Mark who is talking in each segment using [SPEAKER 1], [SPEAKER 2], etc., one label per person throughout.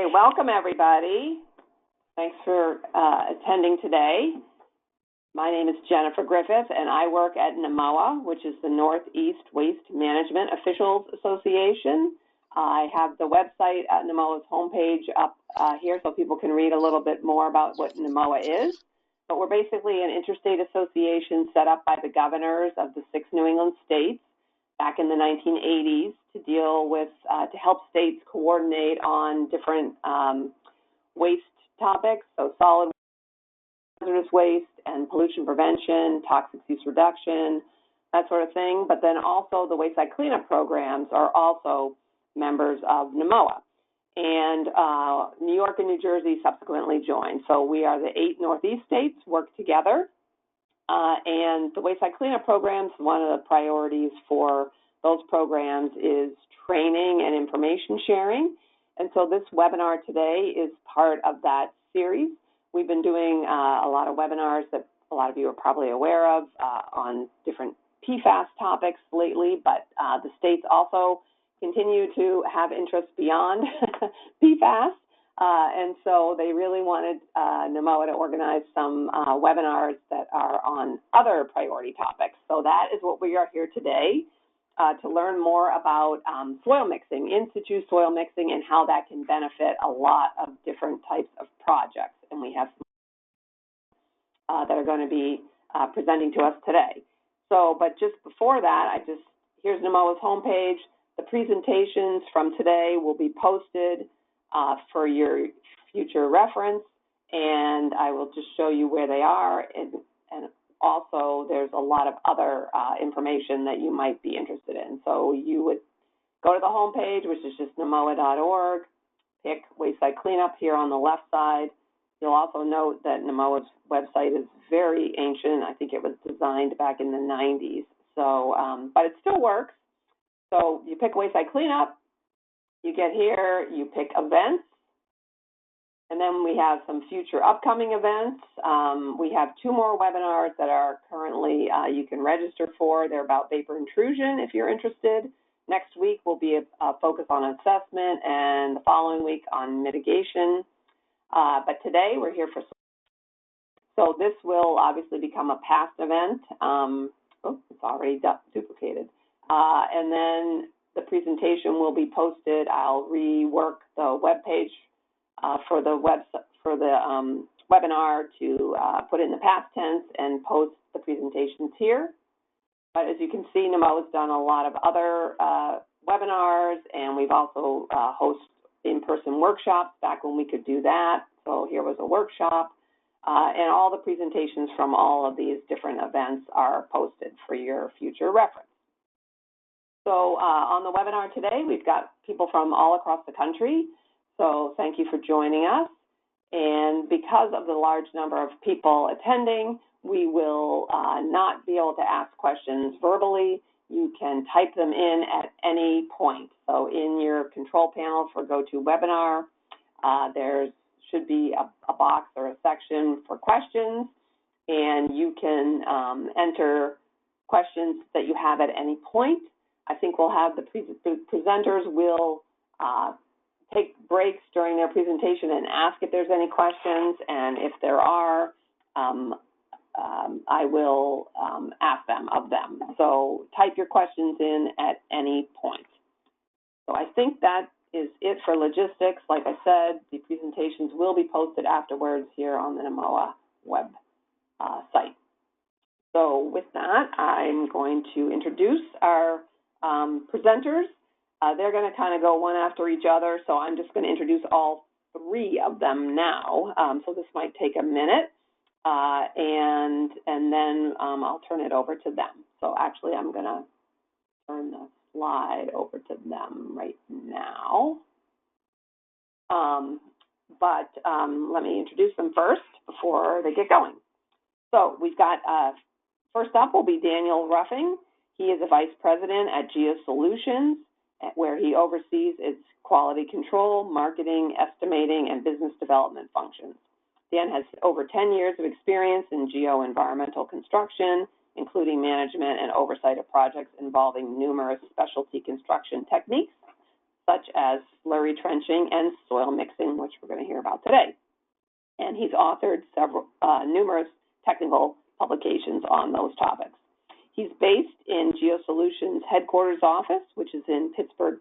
[SPEAKER 1] Okay, welcome everybody. Thanks for attending today. My name is Jennifer Griffith and I work at NMOA, which is the Northeast Waste Management Officials Association. I have the website at NMOA's homepage up here so people can read a little bit more about what NMOA is. But we're basically an interstate association set up by the governors of the 6 New England states back in the 1980s to deal with, to help states coordinate on different waste topics, so solid hazardous waste and pollution prevention, toxic use reduction, that sort of thing. But then also the wayside cleanup programs are also members of NMOA. And New York and New Jersey subsequently joined. So we are the 8 Northeast states work together. And the wayside cleanup programs, one of the priorities for those programs is training and information sharing. And so this webinar today is part of that series. We've been doing a lot of webinars that a lot of you are probably aware of on different PFAS topics lately, but the states also continue to have interest beyond PFAS. And so they really wanted NMOA to organize some webinars that are on other priority topics. So that is what we are here today to learn more about soil mixing, in situ soil mixing, and how that can benefit a lot of different types of projects. And we have that are going to be presenting to us today. So, but just before that, here's NMOA's homepage. The presentations from today will be posted for your future reference, and I will just show you where they are, and also there's a lot of other information that you might be interested in. So you would go to the homepage, which is just NMOA.org, pick Wayside Cleanup here on the left side. You'll also note that NMOA's website is very ancient. I think it was designed back in the 90s, so, but it still works. So you pick Wayside Cleanup, you get here, you pick events, and then we have some future upcoming events. We have 2 more webinars that are currently you can register for. They're about vapor intrusion if you're interested. Next week will be a focus on assessment, and the following week on mitigation. But today we're here for, so this will obviously become a past event. Oh, it's already duplicated. And then the presentation will be posted. I'll rework the web page for the webinar to put it in the past tense and post the presentations here. But as you can see, NMOA's done a lot of other webinars, and we've also hosted in-person workshops back when we could do that. So here was a workshop, and all the presentations from all of these different events are posted for your future reference. So on the webinar today, we've got people from all across the country. So thank you for joining us. And because of the large number of people attending, we will not be able to ask questions verbally. You can type them in at any point. So in your control panel for GoToWebinar, there should be a box or a section for questions, and you can enter questions that you have at any point. I think we'll have the presenters will take breaks during their presentation and ask if there's any questions, and if there are, I will ask them of them. So type your questions in at any point. So I think that is it for logistics. Like I said, the presentations will be posted afterwards here on the NMOA web site. So with that, I'm going to introduce our presenters. They're going to kind of go one after each other, so I'm just going to introduce all 3 of them now. So this might take a minute, and then I'll turn it over to them. So actually, I'm going to turn the slide over to them right now. But let me introduce them first before they get going. So we've got, first up will be Daniel Ruffing. He is a vice president at Geosolutions, where he oversees its quality control, marketing, estimating, and business development functions. Dan has over 10 years of experience in geo-environmental construction, including management and oversight of projects involving numerous specialty construction techniques, such as slurry trenching and soil mixing, which we're going to hear about today. And he's authored numerous technical publications on those topics. He's based in Geosolutions headquarters office, which is in Pittsburgh,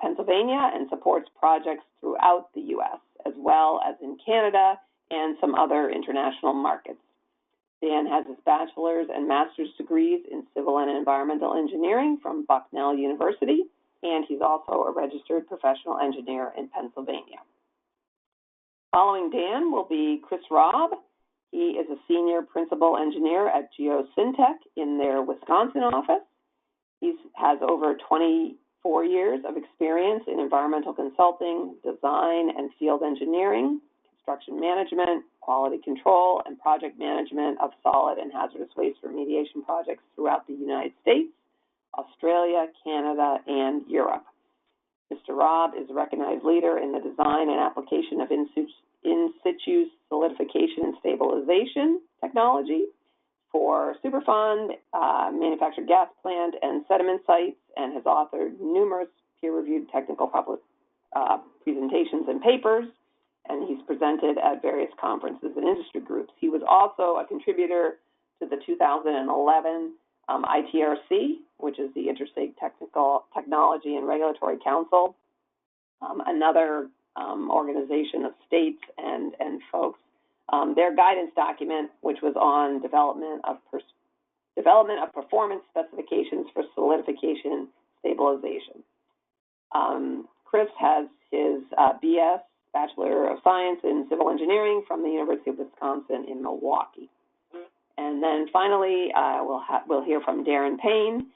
[SPEAKER 1] Pennsylvania, and supports projects throughout the U.S., as well as in Canada and some other international markets. Dan has his bachelor's and master's degrees in civil and environmental engineering from Bucknell University, and he's also a registered professional engineer in Pennsylvania. Following Dan will be Chris Robb. He is a senior principal engineer at Geosyntec in their Wisconsin office. He has over 24 years of experience in environmental consulting, design and field engineering, construction management, quality control, and project management of solid and hazardous waste remediation projects throughout the United States, Australia, Canada, and Europe. Mr. Robb is a recognized leader in the design and application of in situ solidification and stabilization technology for Superfund, manufactured gas plant, and sediment sites, and has authored numerous peer-reviewed technical public presentations and papers, and he's presented at various conferences and industry groups. He was also a contributor to the 2011 ITRC, which is the Interstate Technology and Regulatory Council, another organization of states and folks. Their guidance document, which was on development of performance specifications for solidification stabilization. Chris has his BS, Bachelor of Science in Civil Engineering from the University of Wisconsin in Milwaukee. And then finally, we'll hear from Darren Payne.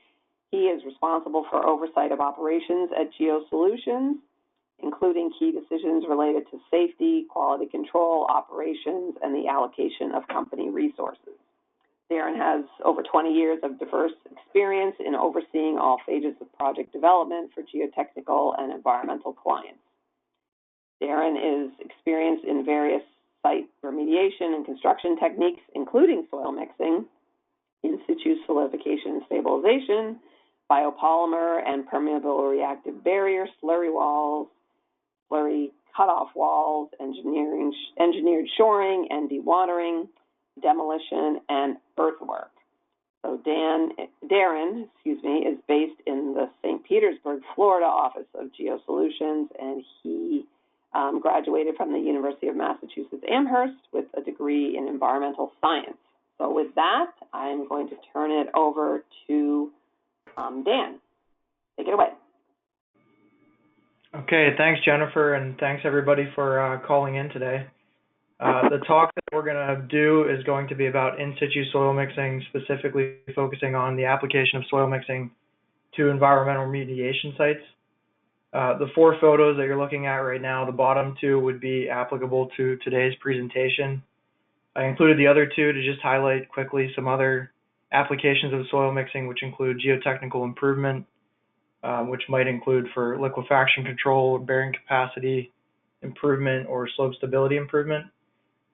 [SPEAKER 1] He is responsible for oversight of operations at Geosolutions, including key decisions related to safety, quality control, operations, and the allocation of company resources. Darren has over 20 years of diverse experience in overseeing all phases of project development for geotechnical and environmental clients. Darren is experienced in various site remediation and construction techniques, including soil mixing, in situ solidification and stabilization, biopolymer and permeable reactive barrier, slurry walls, slurry cutoff walls, engineered shoring and dewatering, demolition, and earthwork. So Darren, is based in the St. Petersburg, Florida office of Geosolutions, and he graduated from the University of Massachusetts Amherst with a degree in environmental science. So with that, I'm going to turn it over to Dan. Take it away.
[SPEAKER 2] Okay, thanks, Jennifer, and thanks everybody for calling in today. The talk that we're going to do is going to be about in situ soil mixing, specifically focusing on the application of soil mixing to environmental remediation sites. The four photos that you're looking at right now, the bottom two would be applicable to today's presentation. I included the other two to just highlight quickly some other applications of soil mixing, which include geotechnical improvement, which might include for liquefaction control, bearing capacity improvement, or slope stability improvement,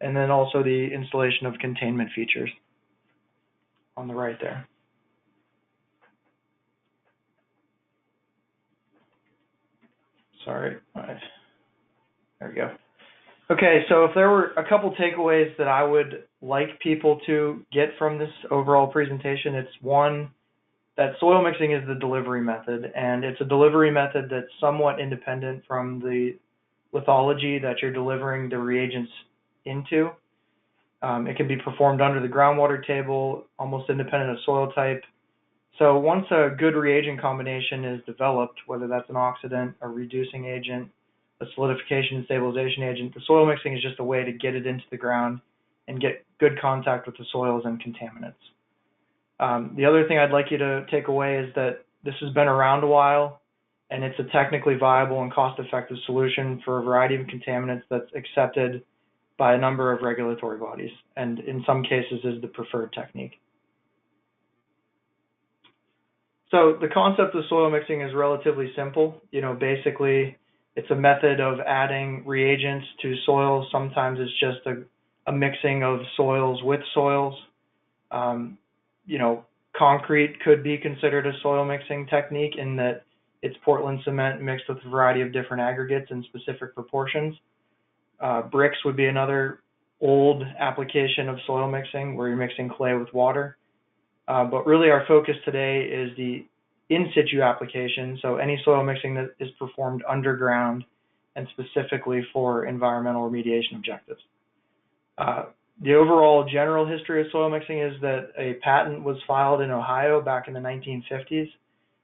[SPEAKER 2] and then also the installation of containment features on the right there. Sorry, there we go. Okay, so if there were a couple takeaways that I would like people to get from this overall presentation, it's one, that soil mixing is the delivery method, and it's a delivery method that's somewhat independent from the lithology that you're delivering the reagents into. It can be performed under the groundwater table, almost independent of soil type. So once a good reagent combination is developed, whether that's an oxidant, a reducing agent, a solidification and stabilization agent, the soil mixing is just a way to get it into the ground and get good contact with the soils and contaminants. The other thing I'd like you to take away is that this has been around a while, and it's a technically viable and cost-effective solution for a variety of contaminants that's accepted by a number of regulatory bodies, and in some cases is the preferred technique. So the concept of soil mixing is relatively simple. Basically, it's a method of adding reagents to soils. Sometimes it's just a mixing of soils with soils. Concrete could be considered a soil mixing technique in that It's Portland cement mixed with a variety of different aggregates in specific proportions. Bricks would be another old application of soil mixing where you're mixing clay with water. But really our focus today is the in situ application, so any soil mixing that is performed underground and specifically for environmental remediation objectives. The overall general history of soil mixing is that a patent was filed in Ohio back in the 1950s,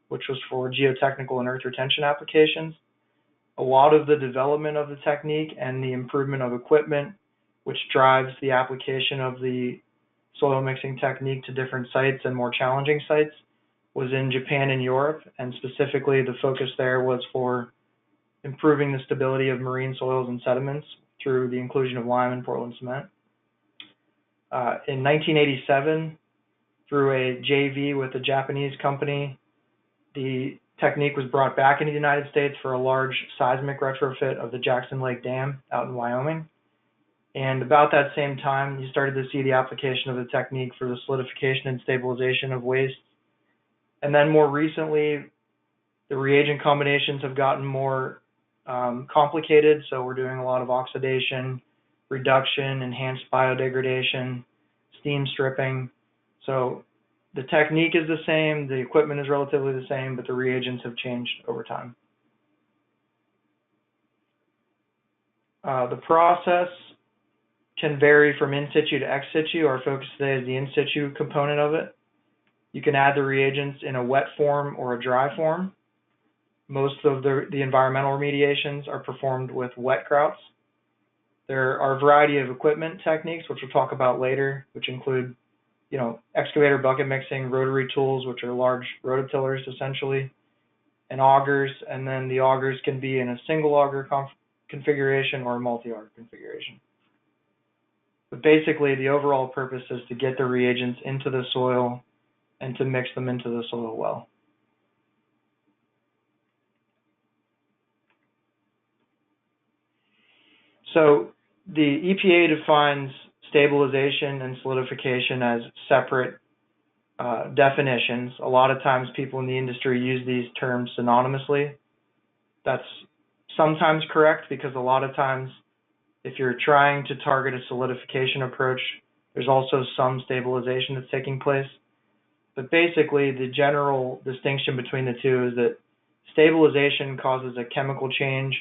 [SPEAKER 2] which was for geotechnical and earth retention applications. A lot of the development of the technique and the improvement of equipment, which drives the application of the soil mixing technique to different sites and more challenging sites, was in Japan and Europe, and specifically the focus there was for improving the stability of marine soils and sediments through the inclusion of lime and Portland cement. In 1987, through a JV with a Japanese company, the technique was brought back into the United States for a large seismic retrofit of the Jackson Lake Dam out in Wyoming. And about that same time, you started to see the application of the technique for the solidification and stabilization of waste. And then more recently, the reagent combinations have gotten more complicated, so we're doing a lot of oxidation, reduction, enhanced biodegradation, steam stripping. So the technique is the same, the equipment is relatively the same, but the reagents have changed over time. The process can vary from in situ to ex situ. Our focus today is the in situ component of it. You can add the reagents in a wet form or a dry form. Most of the environmental remediations are performed with wet grouts. There are a variety of equipment techniques, which we'll talk about later, which include, excavator bucket mixing, rotary tools, which are large rototillers essentially, and augers. And then the augers can be in a single auger configuration or a multi-auger configuration. But basically, the overall purpose is to get the reagents into the soil and to mix them into the soil well. So the EPA defines stabilization and solidification as separate definitions. A lot of times people in the industry use these terms synonymously. That's sometimes correct because a lot of times if you're trying to target a solidification approach, there's also some stabilization that's taking place. But basically, the general distinction between the two is that stabilization causes a chemical change,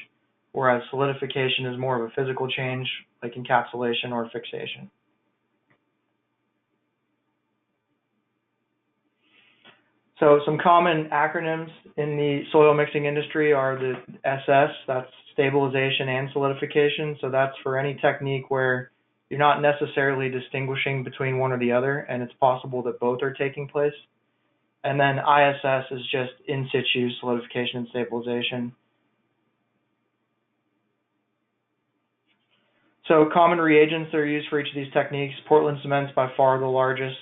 [SPEAKER 2] whereas solidification is more of a physical change, like encapsulation or fixation. So some common acronyms in the soil mixing industry are the SS, that's stabilization and solidification. So that's for any technique where you're not necessarily distinguishing between one or the other, and it's possible that both are taking place. And then ISS is just in situ solidification and stabilization. So common reagents that are used for each of these techniques. Portland cement's by far the largest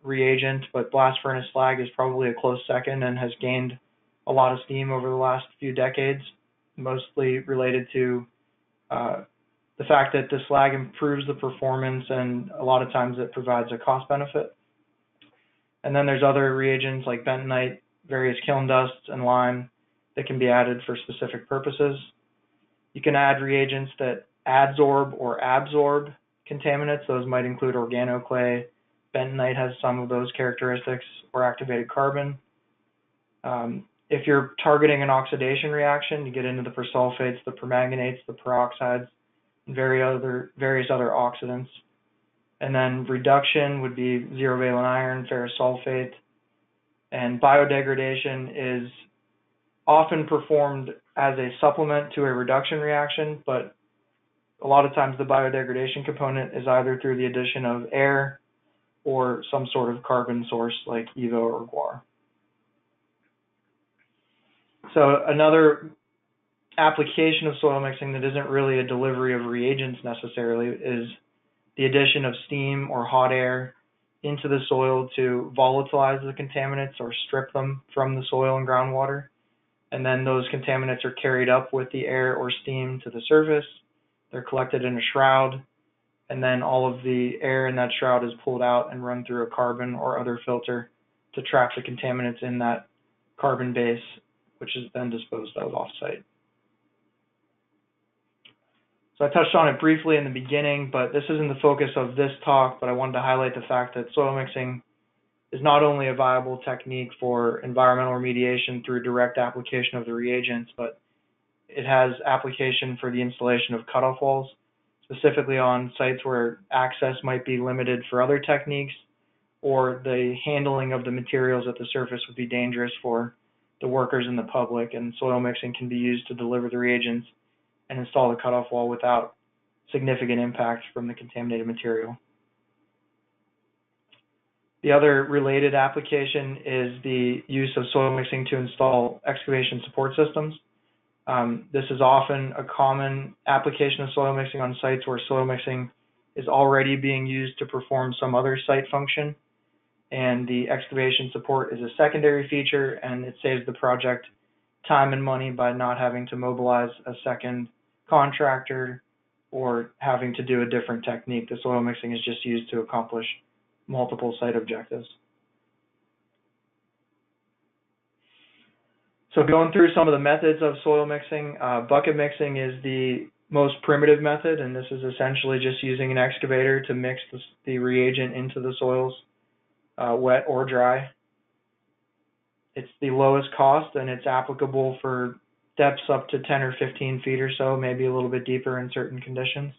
[SPEAKER 2] reagent, but blast furnace slag is probably a close second and has gained a lot of steam over the last few decades, mostly related to the fact that the slag improves the performance, and a lot of times it provides a cost benefit. And then there's other reagents like bentonite, various kiln dusts, and lime that can be added for specific purposes. You can add reagents that adsorb or absorb contaminants. Those might include organoclay. Bentonite has some of those characteristics, or activated carbon. If you're targeting an oxidation reaction, you get into the persulfates, the permanganates, the peroxides, and various other oxidants. And then reduction would be zero valent iron, ferrous sulfate. And biodegradation is often performed as a supplement to a reduction reaction, but a lot of times the biodegradation component is either through the addition of air or some sort of carbon source like EVO or guar. So another application of soil mixing that isn't really a delivery of reagents necessarily is the addition of steam or hot air into the soil to volatilize the contaminants or strip them from the soil and groundwater. And then those contaminants are carried up with the air or steam to the surface. They're collected in a shroud, and then all of the air in that shroud is pulled out and run through a carbon or other filter to trap the contaminants in that carbon base which is then disposed of off-site. So I touched on it briefly in the beginning, but this isn't the focus of this talk, but I wanted to highlight the fact that soil mixing is not only a viable technique for environmental remediation through direct application of the reagents, but it has application for the installation of cutoff walls, specifically on sites where access might be limited for other techniques, or the handling of the materials at the surface would be dangerous for the workers and the public, and soil mixing can be used to deliver the reagents and install the cutoff wall without significant impact from the contaminated material. The other related application is the use of soil mixing to install excavation support systems. This is often a common application of soil mixing on sites where soil mixing is already being used to perform some other site function, and the excavation support is a secondary feature, and it saves the project time and money by not having to mobilize a second contractor or having to do a different technique. The soil mixing is just used to accomplish multiple site objectives. So going through some of the methods of soil mixing, bucket mixing is the most primitive method, and this is essentially just using an excavator to mix the reagent into the soils, wet or dry. It's the lowest cost, and it's applicable for depths up to 10 or 15 feet or so, maybe a little bit deeper in certain conditions.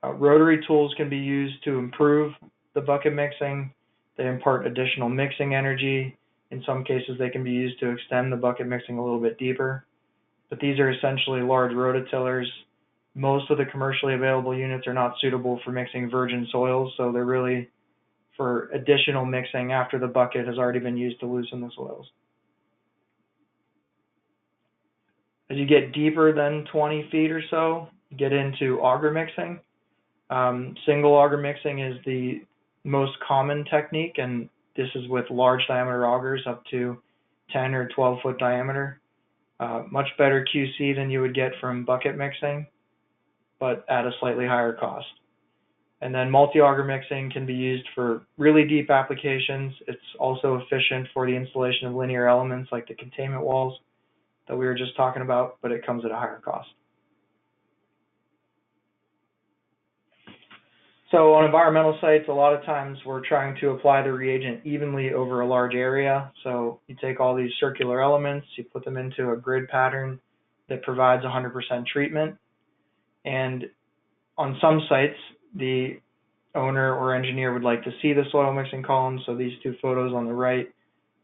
[SPEAKER 2] Rotary tools can be used to improve the bucket mixing. They impart additional mixing energy. In some cases, they can be used to extend the bucket mixing a little bit deeper. But these are essentially large rototillers. Most of the commercially available units are not suitable for mixing virgin soils, so they're really for additional mixing after the bucket has already been used to loosen the soils. As you get deeper than 20 feet or so, you get into auger mixing. Single auger mixing is the most common technique, and this is with large diameter augers up to 10 or 12 foot diameter. Much better QC than you would get from bucket mixing, but at a slightly higher cost. And then multi-auger mixing can be used for really deep applications. It's also efficient for the installation of linear elements like the containment walls that we were just talking about, but it comes at a higher cost. So on environmental sites, a lot of times we're trying to apply the reagent evenly over a large area. So you take all these circular elements, you put them into a grid pattern that provides 100% treatment. And on some sites, the owner or engineer would like to see the soil mixing column. So these two photos on the right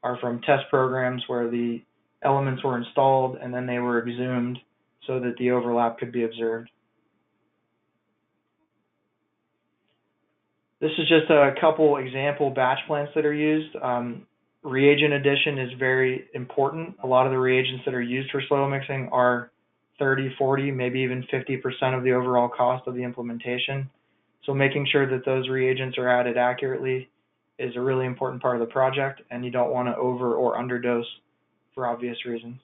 [SPEAKER 2] are from test programs where the elements were installed and then they were exhumed so that the overlap could be observed. This is just a couple example batch plants that are used. Reagent addition is very important. A lot of the reagents that are used for soil mixing are 30, 40, maybe even 50% of the overall cost of the implementation. So making sure that those reagents are added accurately is a really important part of the project, and you don't want to over or underdose for obvious reasons.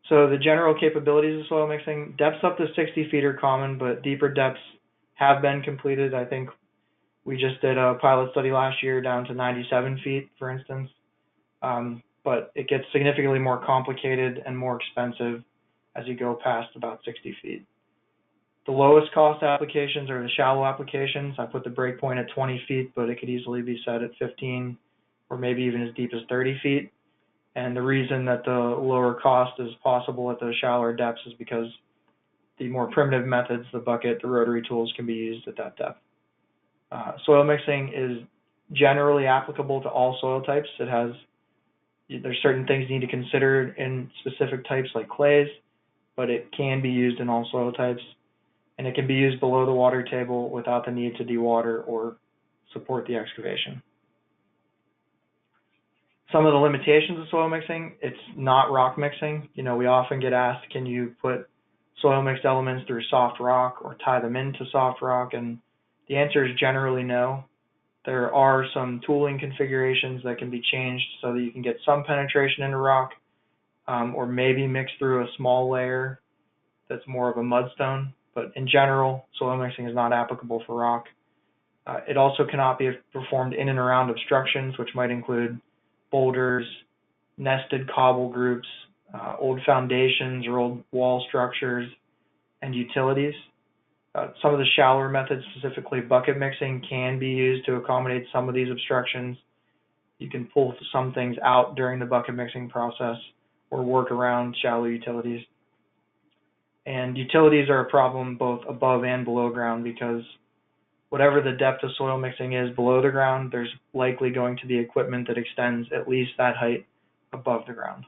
[SPEAKER 2] So the general capabilities of soil mixing, depths up to 60 feet are common, but deeper depths have been completed. I think we just did a pilot study last year down to 97 feet, for instance. But it gets significantly more complicated and more expensive as you go past about 60 feet. The lowest cost applications are the shallow applications. I put the breakpoint at 20 feet, but it could easily be set at 15 or maybe even as deep as 30 feet. And the reason that the lower cost is possible at those shallower depths is because the more primitive methods, the bucket, the rotary tools, can be used at that depth. Soil mixing is generally applicable to all soil types. There's certain things you need to consider in specific types like clays, but it can be used in all soil types, and it can be used below the water table without the need to dewater or support the excavation. Some of the limitations of soil mixing, it's not rock mixing. You know, we often get asked, can you put soil mixed elements through soft rock or tie them into soft rock? And the answer is generally no. There are some tooling configurations that can be changed so that you can get some penetration into rock, or maybe mix through a small layer that's more of a mudstone. But in general, soil mixing is not applicable for rock. It also cannot be performed in and around obstructions, which might include boulders, nested cobble groups, old foundations or old wall structures, and utilities. Some of the shallower methods, specifically bucket mixing, can be used to accommodate some of these obstructions. You can pull some things out during the bucket mixing process or work around shallow utilities. And utilities are a problem both above and below ground because whatever the depth of soil mixing is below the ground, there's likely going to be equipment that extends at least that height above the ground.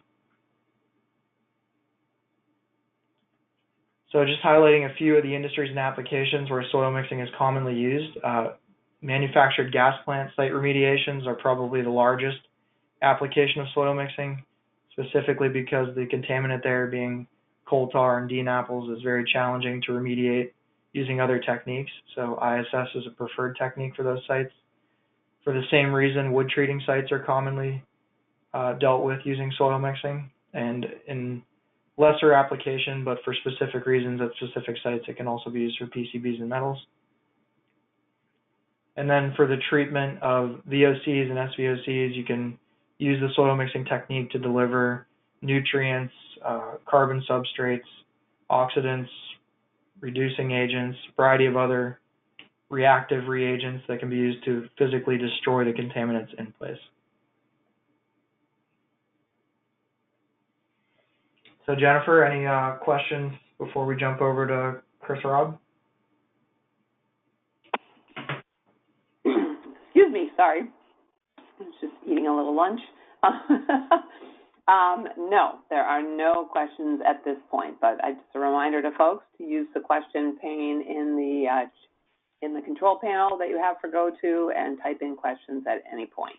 [SPEAKER 2] So just highlighting a few of the industries and applications where soil mixing is commonly used. Manufactured gas plant site remediations are probably the largest application of soil mixing, specifically because the contaminant there, being coal tar and dean apples, is very challenging to remediate using other techniques. So ISS is a preferred technique for those sites. For the same reason, wood treating sites are commonly dealt with using soil mixing, and in lesser application, but for specific reasons at specific sites, it can also be used for PCBs and metals. And then for the treatment of VOCs and SVOCs, you can use the soil mixing technique to deliver nutrients, carbon substrates, oxidants, reducing agents, a variety of other reactive reagents that can be used to physically destroy the contaminants in place. So Jennifer, any questions before we jump over to Chris or Rob?
[SPEAKER 1] Excuse me, sorry. I was just eating a little lunch. No, there are no questions at this point, but just a reminder to folks to use the question pane in the control panel that you have for GoTo and type in questions at any point.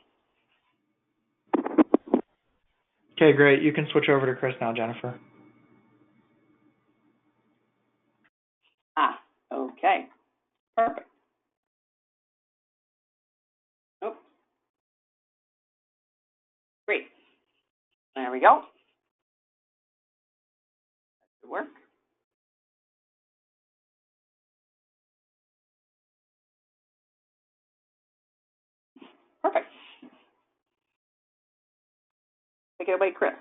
[SPEAKER 2] Okay, great. You can switch over to Chris now, Jennifer.
[SPEAKER 1] Okay, perfect. Oh, great. There we go. That should work. Perfect. Take it away, Chris.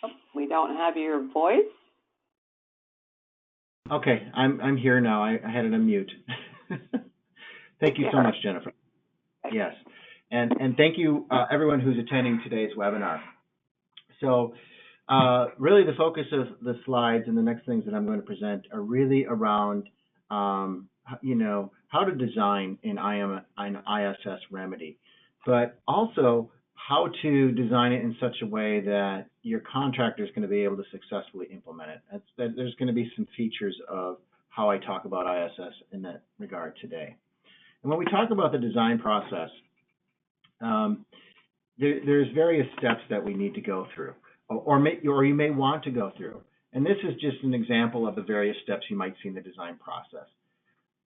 [SPEAKER 1] Oh, we don't have your voice.
[SPEAKER 3] Okay, I'm here now. I had it on mute. Thank you so much, Jennifer. Yes, and thank you everyone who's attending today's webinar. So really the focus of the slides and the next things that I'm going to present are really around how to design an ISS remedy, but also how to design it in such a way that your contractor is going to be able to successfully implement it. There's going to be some features of how I talk about ISS in that regard today. And when we talk about the design process, there's various steps that we need to go through, or you may want to go through. And this is just an example of the various steps you might see in the design process.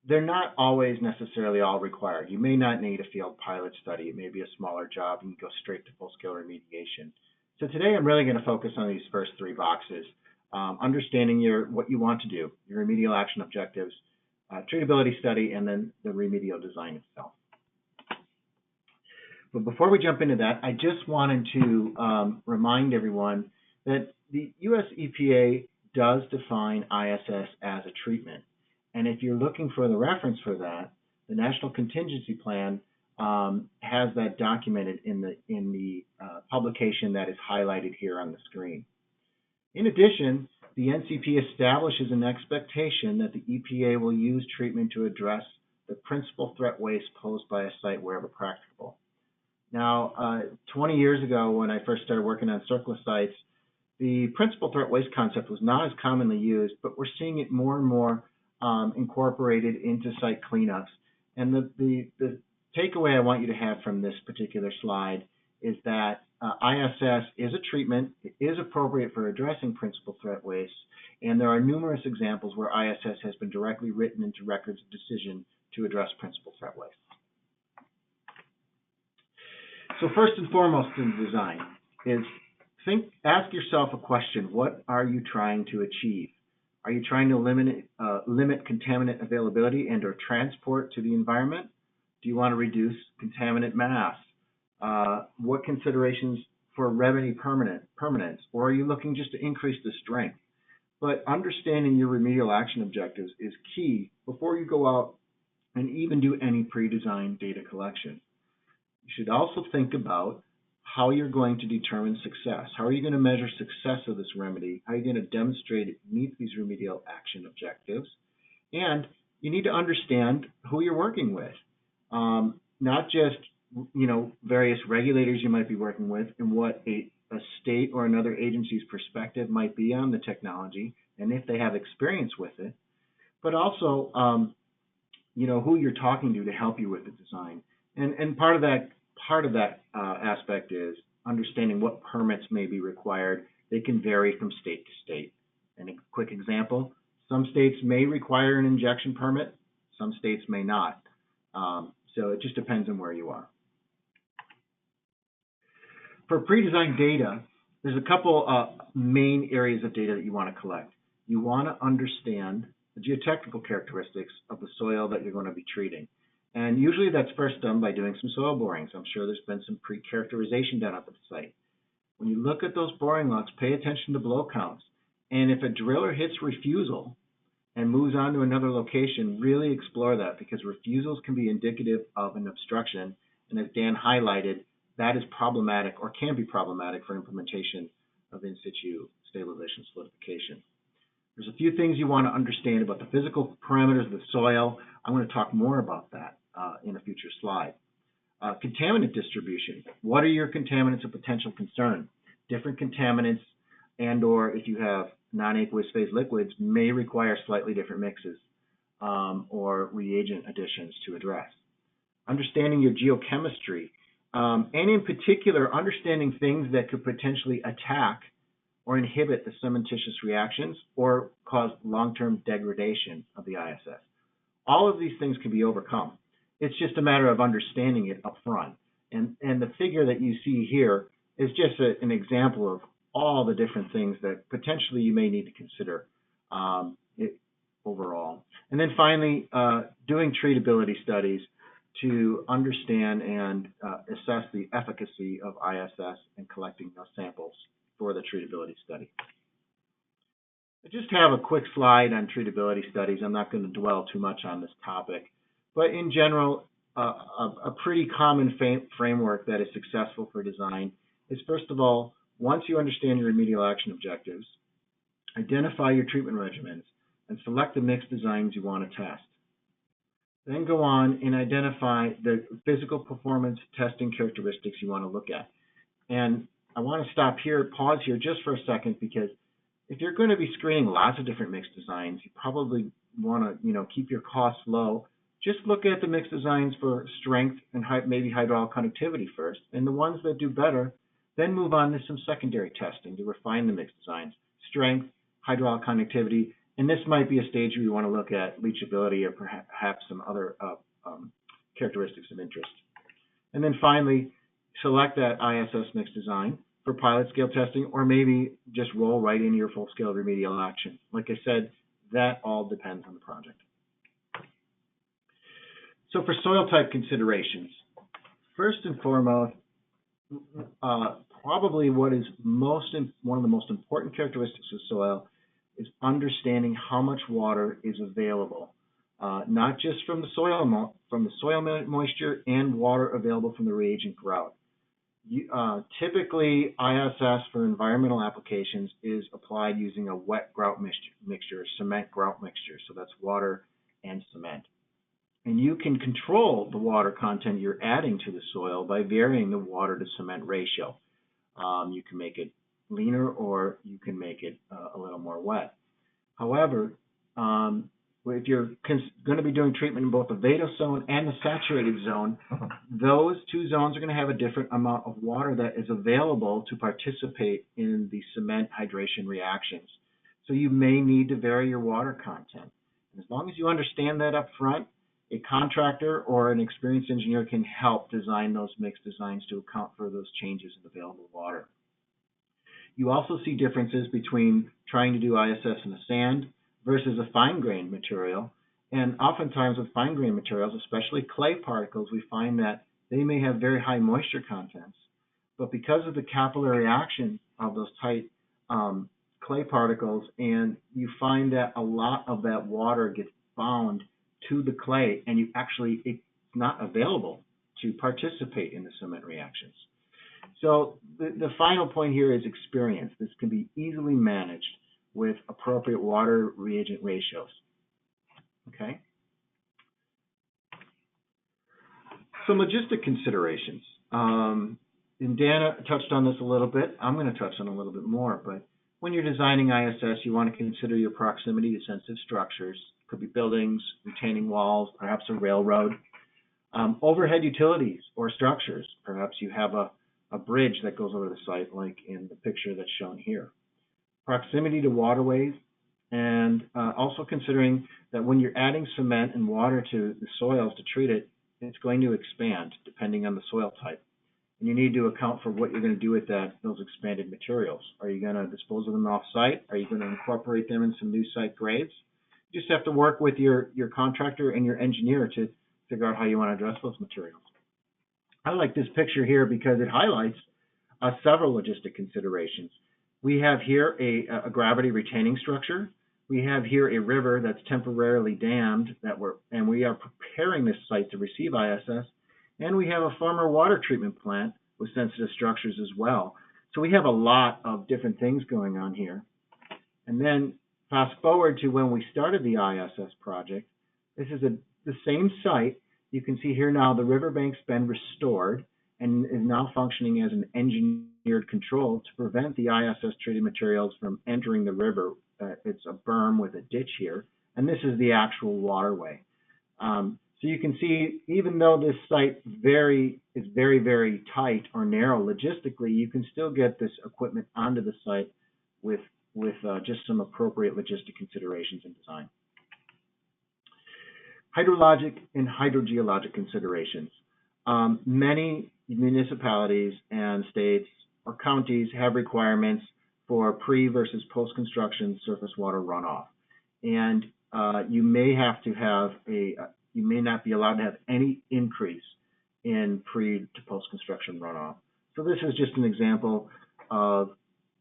[SPEAKER 3] They're not always necessarily all required. You may not need a field pilot study. It may be a smaller job and you go straight to full-scale remediation. So today I'm really going to focus on these first three boxes, understanding what you want to do, your remedial action objectives, treatability study, and then the remedial design itself. But before we jump into that, I just wanted to remind everyone that the US EPA does define ISS as a treatment. And if you're looking for the reference for that, the National Contingency Plan has that documented in the publication that is highlighted here on the screen. In addition, the NCP establishes an expectation that the EPA will use treatment to address the principal threat waste posed by a site wherever practicable. Now, 20 years ago, when I first started working on surplus sites, the principal threat waste concept was not as commonly used, but we're seeing it more and more incorporated into site cleanups. And the takeaway I want you to have from this particular slide is that ISS is a treatment, it is appropriate for addressing principal threat waste, and there are numerous examples where ISS has been directly written into records of decision to address principal threat waste. So first and foremost in design is ask yourself a question: what are you trying to achieve? Are you trying to limit contaminant availability and/or transport to the environment? Do you want to reduce contaminant mass? What considerations for remedy permanence? Or are you looking just to increase the strength? But understanding your remedial action objectives is key before you go out and even do any pre-designed data collection. You should also think about how you're going to determine success. How are you going to measure success of this remedy? How are you going to demonstrate it meets these remedial action objectives? And you need to understand who you're working with, not just various regulators you might be working with and what a state or another agency's perspective might be on the technology and if they have experience with it, but also who you're talking to help you with the design. And part of that aspect is understanding what permits may be required. They can vary from state to state. And a quick example, some states may require an injection permit, some states may not. So it just depends on where you are. For pre-designed data, there's a couple main areas of data that you want to collect. You want to understand the geotechnical characteristics of the soil that you're going to be treating. And usually that's first done by doing some soil borings. I'm sure there's been some pre-characterization done at the site. When you look at those boring logs, pay attention to blow counts. And if a driller hits refusal and moves on to another location, really explore that, because refusals can be indicative of an obstruction. And as Dan highlighted, that is problematic or can be problematic for implementation of in situ stabilization solidification. There's a few things you want to understand about the physical parameters of the soil. I'm going to talk more about that in a future slide. Contaminant distribution. What are your contaminants of potential concern? Different contaminants and or if you have non-aqueous phase liquids may require slightly different mixes or reagent additions to address. Understanding your geochemistry, and in particular, understanding things that could potentially attack or inhibit the cementitious reactions or cause long-term degradation of the ISS. All of these things can be overcome. It's just a matter of understanding it up front. And the figure that you see here is just an example of all the different things that potentially you may need to consider overall. And then finally, doing treatability studies to understand and assess the efficacy of ISS and collecting those samples for the treatability study. I just have a quick slide on treatability studies. I'm not going to dwell too much on this topic, but in general, a pretty common framework that is successful for design is, first of all, once you understand your remedial action objectives, identify your treatment regimens and select the mixed designs you want to test. Then go on and identify the physical performance testing characteristics you want to look at. And I want to stop here, pause here just for a second, because if you're going to be screening lots of different mixed designs, you probably want to, keep your costs low. Just look at the mixed designs for strength and maybe hydraulic conductivity first, and the ones that do better, then move on to some secondary testing to refine the mixed designs, strength, hydraulic conductivity, and this might be a stage where you want to look at leachability or perhaps some other characteristics of interest. And then finally, select that ISS mixed design for pilot scale testing, or maybe just roll right into your full scale remedial action. Like I said, that all depends on the project. So for soil type considerations, first and foremost, probably what is one of the most important characteristics of soil is understanding how much water is available, not just from the soil moisture and water available from the reagent grout. Typically, ISS for environmental applications is applied using a wet grout mixture, cement grout mixture, so that's water and cement. And you can control the water content you're adding to the soil by varying the water to cement ratio. You can make it leaner or you can make it a little more wet. However, if you're going to be doing treatment in both the vadose zone and the saturated zone, those two zones are going to have a different amount of water that is available to participate in the cement hydration reactions. So you may need to vary your water content. And as long as you understand that up front, a contractor or an experienced engineer can help design those mixed designs to account for those changes in available water. You also see differences between trying to do ISS in a sand versus a fine-grained material, And oftentimes with fine-grained materials, especially clay particles, we find that they may have very high moisture contents, but because of the capillary action of those tight clay particles, and you find that a lot of that water gets bound to the clay, and it's not available to participate in the cement reactions. So the final point here is experience. This can be easily managed with appropriate water reagent ratios. Okay. Some logistic considerations. And Dan touched on this a little bit. I'm going to touch on it a little bit more. But when you're designing ISS, you want to consider your proximity to sensitive structures. It could be buildings, retaining walls, perhaps a railroad. Overhead utilities or structures. Perhaps you have a bridge that goes over the site, like in the picture that's shown here. Proximity to waterways, and also considering that when you're adding cement and water to the soils to treat it, it's going to expand depending on the soil type. And you need to account for what you're going to do with those expanded materials. Are you going to dispose of them off-site? Are you going to incorporate them in some new site grades? You just have to work with your contractor and your engineer to figure out how you want to address those materials. I like this picture here because it highlights several logistic considerations. We have here a gravity retaining structure. We have here a river that's temporarily dammed and we are preparing this site to receive ISS. And we have a former water treatment plant with sensitive structures as well. So we have a lot of different things going on here. And then fast forward to when we started the ISS project. This is the same site. You can see here now the riverbank's been restored and is now functioning as an engineered control to prevent the ISS treated materials from entering the river. It's a berm with a ditch here, and this is the actual waterway. So you can see, even though this site is very, very tight or narrow logistically, you can still get this equipment onto the site with just some appropriate logistic considerations in design. Hydrologic and hydrogeologic considerations. Many municipalities and states or counties have requirements for pre versus post-construction surface water runoff. And you may not be allowed to have any increase in pre to post-construction runoff. So this is just an example of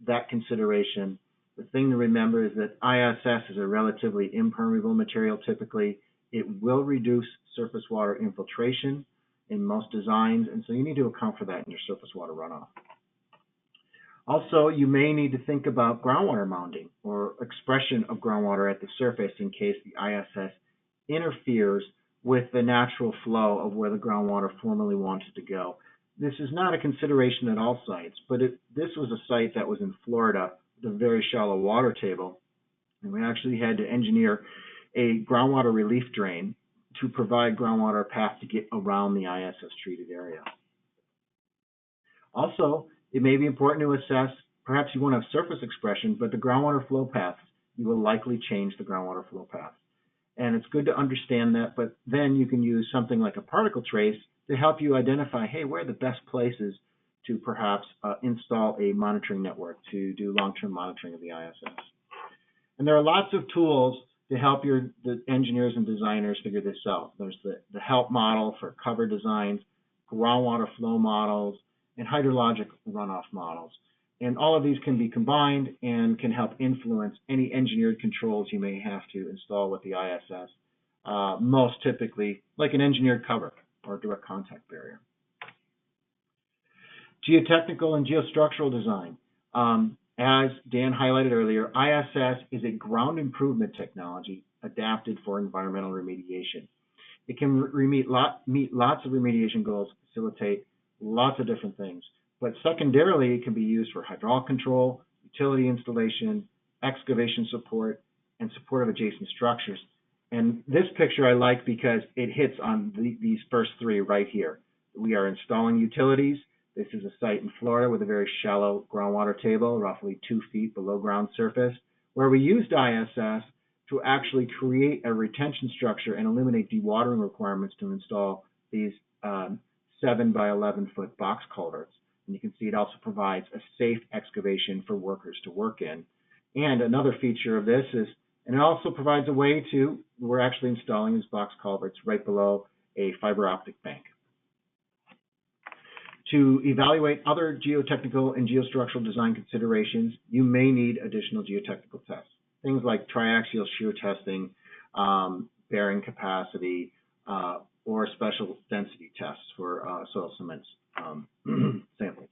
[SPEAKER 3] that consideration. The thing to remember is that ISS is a relatively impermeable material typically. It will reduce surface water infiltration in most designs, and so you need to account for that in your surface water runoff. Also, you may need to think about groundwater mounting or expression of groundwater at the surface in case the ISS interferes with the natural flow of where the groundwater formerly wanted to go. This is not a consideration at all sites, but this was a site that was in Florida with a very shallow water table, and we actually had to engineer a groundwater relief drain to provide groundwater path to get around the ISS treated area. Also, it may be important to assess, perhaps you won't have surface expression, but the groundwater flow paths, you will likely change the groundwater flow path. And it's good to understand that, but then you can use something like a particle trace to help you identify, hey, where are the best places to perhaps install a monitoring network to do long-term monitoring of the ISS. And there are lots of tools to help the engineers and designers figure this out. There's the HELP model for cover designs, groundwater flow models, and hydrologic runoff models. And all of these can be combined and can help influence any engineered controls you may have to install with the ISS, most typically like an engineered cover or direct contact barrier. Geotechnical and geostructural design. As Dan highlighted earlier, ISS is a ground improvement technology adapted for environmental remediation. It can meet lots of remediation goals, facilitate lots of different things. But secondarily, it can be used for hydraulic control, utility installation, excavation support, and support of adjacent structures. And this picture I like because it hits on these first three right here. We are installing utilities. This is a site in Florida with a very shallow groundwater table, roughly 2 feet below ground surface, where we used ISS to actually create a retention structure and eliminate dewatering requirements to install these 7 by 11 foot box culverts. And you can see it also provides a safe excavation for workers to work in. And another feature of this is, And it also provides a way to, we're actually installing these box culverts right below a fiber optic bank. To evaluate other geotechnical and geostructural design considerations, you may need additional geotechnical tests. Things like triaxial shear testing, bearing capacity, or special density tests for soil cements samples.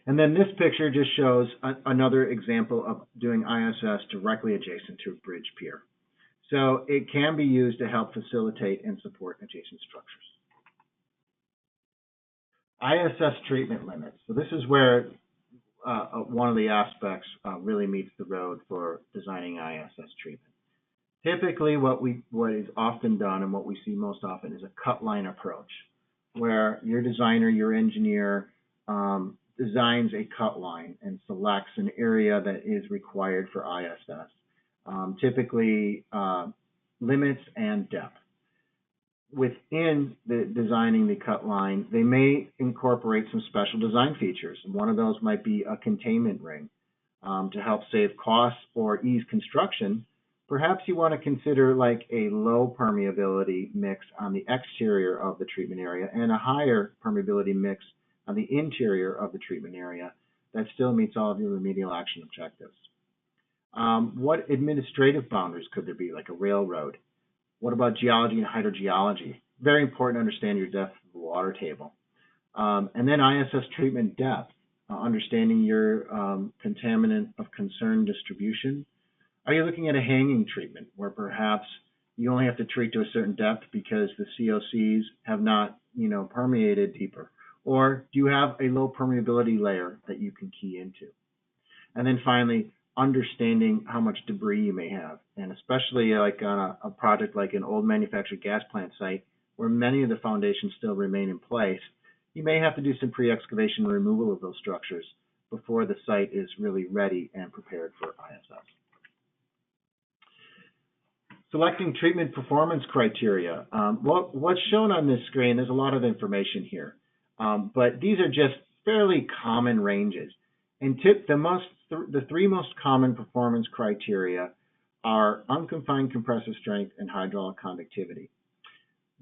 [SPEAKER 3] And then this picture just shows another example of doing ISS directly adjacent to a bridge pier. So it can be used to help facilitate and support adjacent structures. ISS treatment limits. So this is where one of the aspects really meets the road for designing ISS treatment. Typically, what is often done and what we see most often is a cut line approach, where your designer, your engineer, designs a cut line and selects an area that is required for ISS, typically limits and depth. Within designing the cut line, they may incorporate some special design features. One of those might be a containment ring to help save costs or ease construction. Perhaps you want to consider like a low permeability mix on the exterior of the treatment area and a higher permeability mix on the interior of the treatment area that still meets all of your remedial action objectives. What administrative boundaries could there be, like a railroad? What about geology and hydrogeology? Very important to understand your depth of the water table. And then ISS treatment depth, understanding your contaminant of concern distribution. Are you looking at a hanging treatment where perhaps you only have to treat to a certain depth because the COCs have not, permeated deeper? Or do you have a low permeability layer that you can key into? And then finally, understanding how much debris you may have, and especially like on a project like an old manufactured gas plant site where many of the foundations still remain in place, you may have to do some pre-excavation removal of those structures before the site is really ready and prepared for ISS. Selecting treatment performance criteria. What's shown on this screen, there's a lot of information here, but these are just fairly common ranges. And the three most common performance criteria are unconfined compressive strength and hydraulic conductivity.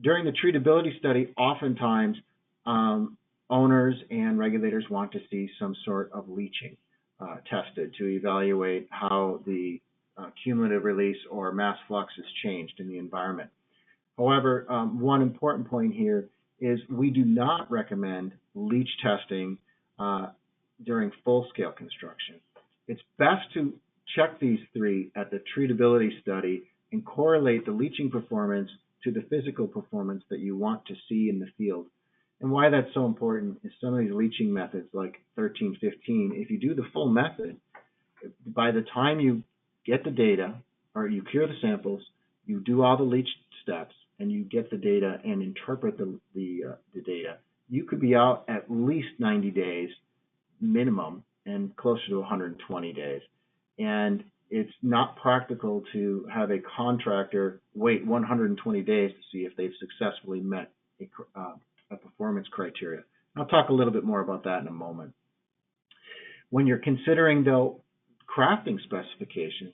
[SPEAKER 3] During the treatability study, oftentimes owners and regulators want to see some sort of leaching tested to evaluate how the cumulative release or mass flux has changed in the environment. However, one important point here is we do not recommend leach testing during full-scale construction. It's best to check these three at the treatability study and correlate the leaching performance to the physical performance that you want to see in the field. And why that's so important is some of these leaching methods like 1315, if you do the full method, by the time you get the data or you cure the samples, you do all the leach steps and you get the data and interpret the data, you could be out at least 90 days minimum and closer to 120 days. And it's not practical to have a contractor wait 120 days to see if they've successfully met a performance criteria. I'll talk a little bit more about that in a moment. When you're considering, though, crafting specifications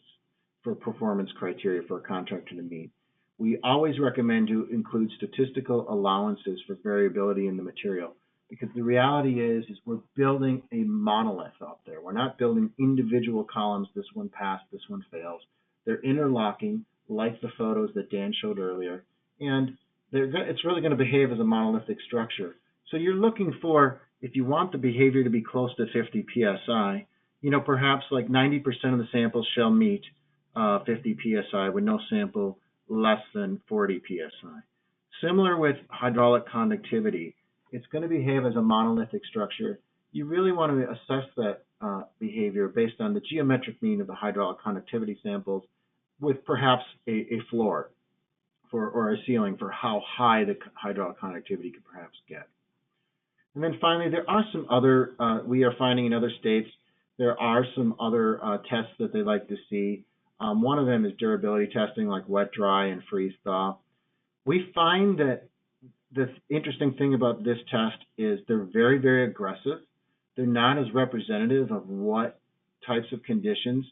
[SPEAKER 3] for performance criteria for a contractor to meet, we always recommend to include statistical allowances for variability in the material, because the reality is we're building a monolith out there. We're not building individual columns, this one passed, this one fails. They're interlocking, like the photos that Dan showed earlier, and it's really going to behave as a monolithic structure. So you're looking for, if you want the behavior to be close to 50 psi, perhaps like 90% of the samples shall meet 50 psi with no sample less than 40 psi. Similar with hydraulic conductivity, it's going to behave as a monolithic structure. You really want to assess that behavior based on the geometric mean of the hydraulic conductivity samples with perhaps a floor or a ceiling for how high the hydraulic conductivity could perhaps get. And then finally, there are some other, we are finding in other states, there are some other tests that they like to see. One of them is durability testing, like wet, dry, and freeze thaw. We find that the interesting thing about this test is they're very, very aggressive. They're not as representative of what types of conditions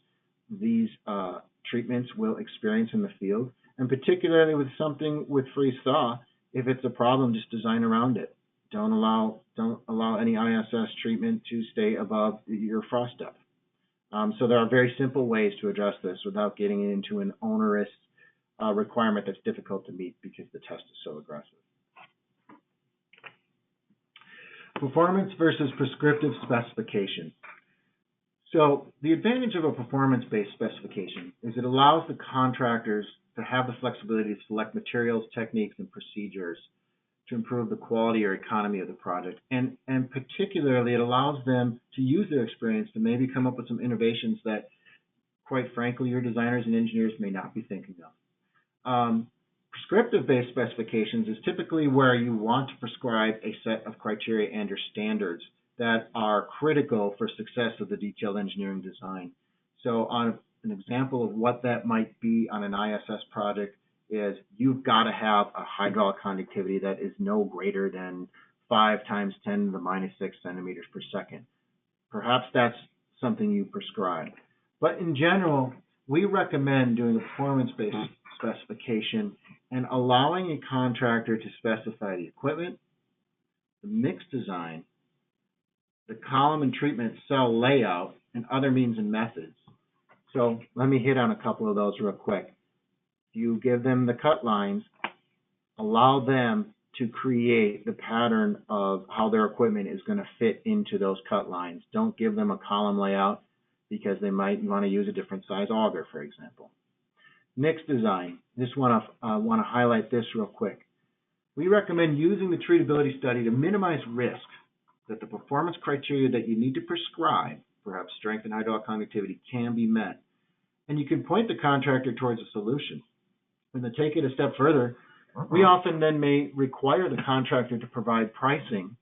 [SPEAKER 3] these treatments will experience in the field, and particularly with something with freeze-thaw, if it's a problem, just design around it. Don't allow any ISS treatment to stay above your frost depth. So there are very simple ways to address this without getting into an onerous requirement that's difficult to meet because the test is so aggressive. Performance versus prescriptive specification. So the advantage of a performance-based specification is it allows the contractors to have the flexibility to select materials, techniques, and procedures to improve the quality or economy of the project. And particularly, it allows them to use their experience to maybe come up with some innovations that, quite frankly, your designers and engineers may not be thinking of. Prescriptive-based specifications is typically where you want to prescribe a set of criteria and or standards that are critical for success of the detailed engineering design. So on an example of what that might be on an ISS project is you've got to have a hydraulic conductivity that is no greater than 5 × 10⁻⁶ centimeters per second. Perhaps that's something you prescribe. But in general, we recommend doing a performance-based specification and allowing a contractor to specify the equipment, the mix design, the column and treatment cell layout, and other means and methods. So let me hit on a couple of those real quick. You give them the cut lines, allow them to create the pattern of how their equipment is going to fit into those cut lines. Don't give them a column layout because they might want to use a different size auger, for example. Mix design. Just want to highlight this real quick. We recommend using the treatability study to minimize risk that the performance criteria that you need to prescribe, perhaps strength and hydraulic conductivity, can be met. And you can point the contractor towards a solution. And to take it a step further, we often then may require the contractor to provide pricing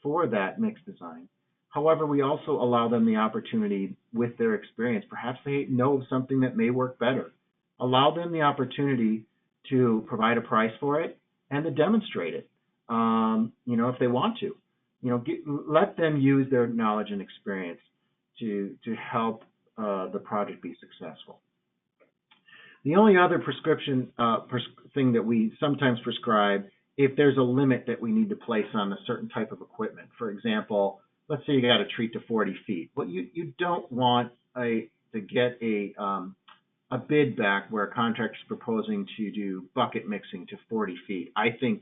[SPEAKER 3] for that mix design. However, we also allow them the opportunity with their experience. Perhaps they know something that may work better. Allow them the opportunity to provide a price for it and to demonstrate it, if they want to. Let them use their knowledge and experience to help the project be successful. The only other prescription thing that we sometimes prescribe, if there's a limit that we need to place on a certain type of equipment. For example, let's say you got to treat to 40 feet. Well, you don't want to get a bid back where a contractor is proposing to do bucket mixing to 40 feet. I think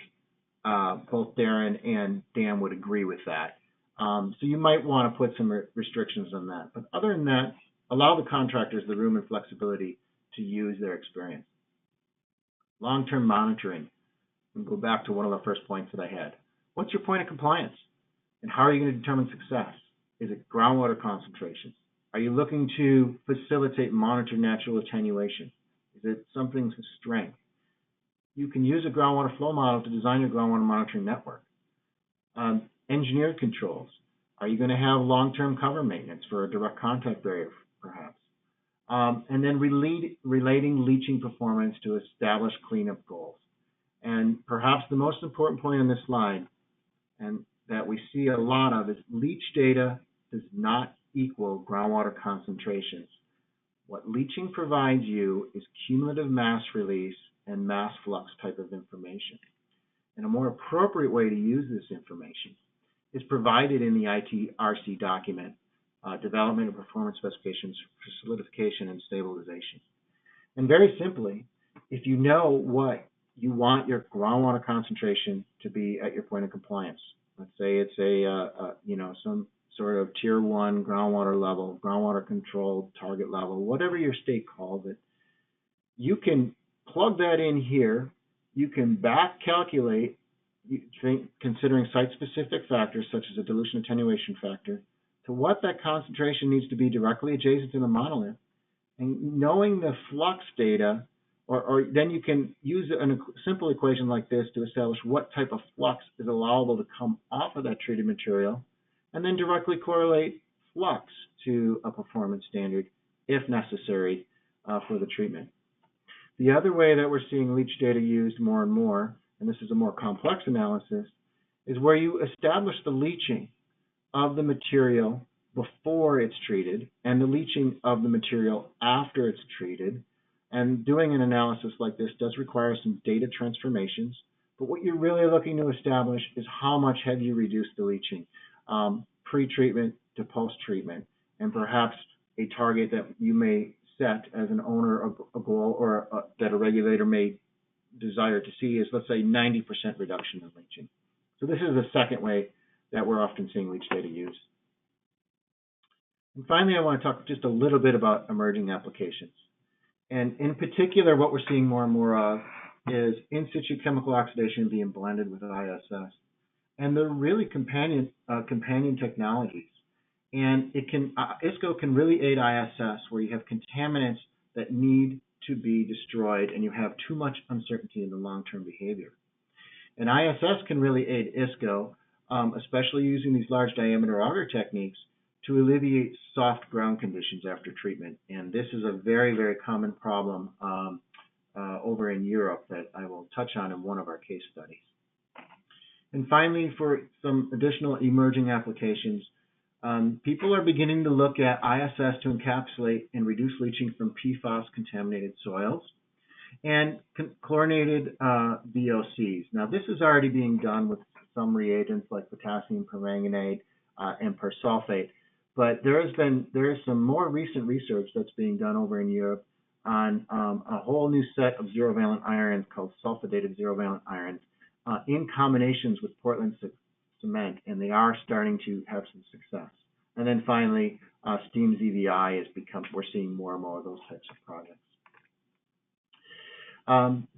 [SPEAKER 3] both Darren and Dan would agree with that. So you might want to put some restrictions on that. But other than that, allow the contractors the room and flexibility to use their experience. Long-term monitoring. We'll go back to one of the first points that I had. What's your point of compliance? And how are you going to determine success? Is it groundwater concentrations? Are you looking to facilitate and monitor natural attenuation? Is it something to strength? You can use a groundwater flow model to design your groundwater monitoring network. Engineered controls. Are you going to have long-term cover maintenance for a direct contact barrier, perhaps? And then relating leaching performance to established cleanup goals. And perhaps the most important point on this slide, and that we see a lot of, is leach data does not equal groundwater concentrations. What leaching provides you is cumulative mass release and mass flux type of information. And a more appropriate way to use this information is provided in the ITRC document, Development of Performance Specifications for Solidification and Stabilization. And very simply, if you know what you want your groundwater concentration to be at your point of compliance, let's say it's some sort of tier 1 groundwater level, groundwater control target level, whatever your state calls it, you can plug that in here. You can back calculate, considering site-specific factors such as a dilution attenuation factor, to what that concentration needs to be directly adjacent to the monolith. And knowing the flux data, or then you can use a simple equation like this to establish what type of flux is allowable to come off of that treated material, and then directly correlate flux to a performance standard if necessary for the treatment. The other way that we're seeing leach data used more and more, and this is a more complex analysis, is where you establish the leaching of the material before it's treated and the leaching of the material after it's treated. And doing an analysis like this does require some data transformations, but what you're really looking to establish is how much have you reduced the leaching, pre-treatment to post-treatment, and perhaps a target that you may set as an owner of a goal, or that a regulator may desire to see is, let's say, 90% reduction in leaching. So this is the second way that we're often seeing leach data used. And finally, I want to talk just a little bit about emerging applications. And in particular, what we're seeing more and more of is in situ chemical oxidation being blended with ISS. And they're really companion technologies. And it can, ISCO can really aid ISS where you have contaminants that need to be destroyed and you have too much uncertainty in the long-term behavior. And ISS can really aid ISCO, especially using these large diameter auger techniques to alleviate soft ground conditions after treatment. And this is a very, very common problem over in Europe that I will touch on in one of our case studies. And finally, for some additional emerging applications, people are beginning to look at ISS to encapsulate and reduce leaching from PFAS-contaminated soils and chlorinated VOCs. Now, this is already being done with some reagents like potassium permanganate and persulfate, but there is some more recent research that's being done over in Europe on a whole new set of zero-valent irons called sulfidated zero-valent irons in combinations with Portland cement, and they are starting to have some success. And then finally, steam ZVI we're seeing more and more of those types of projects.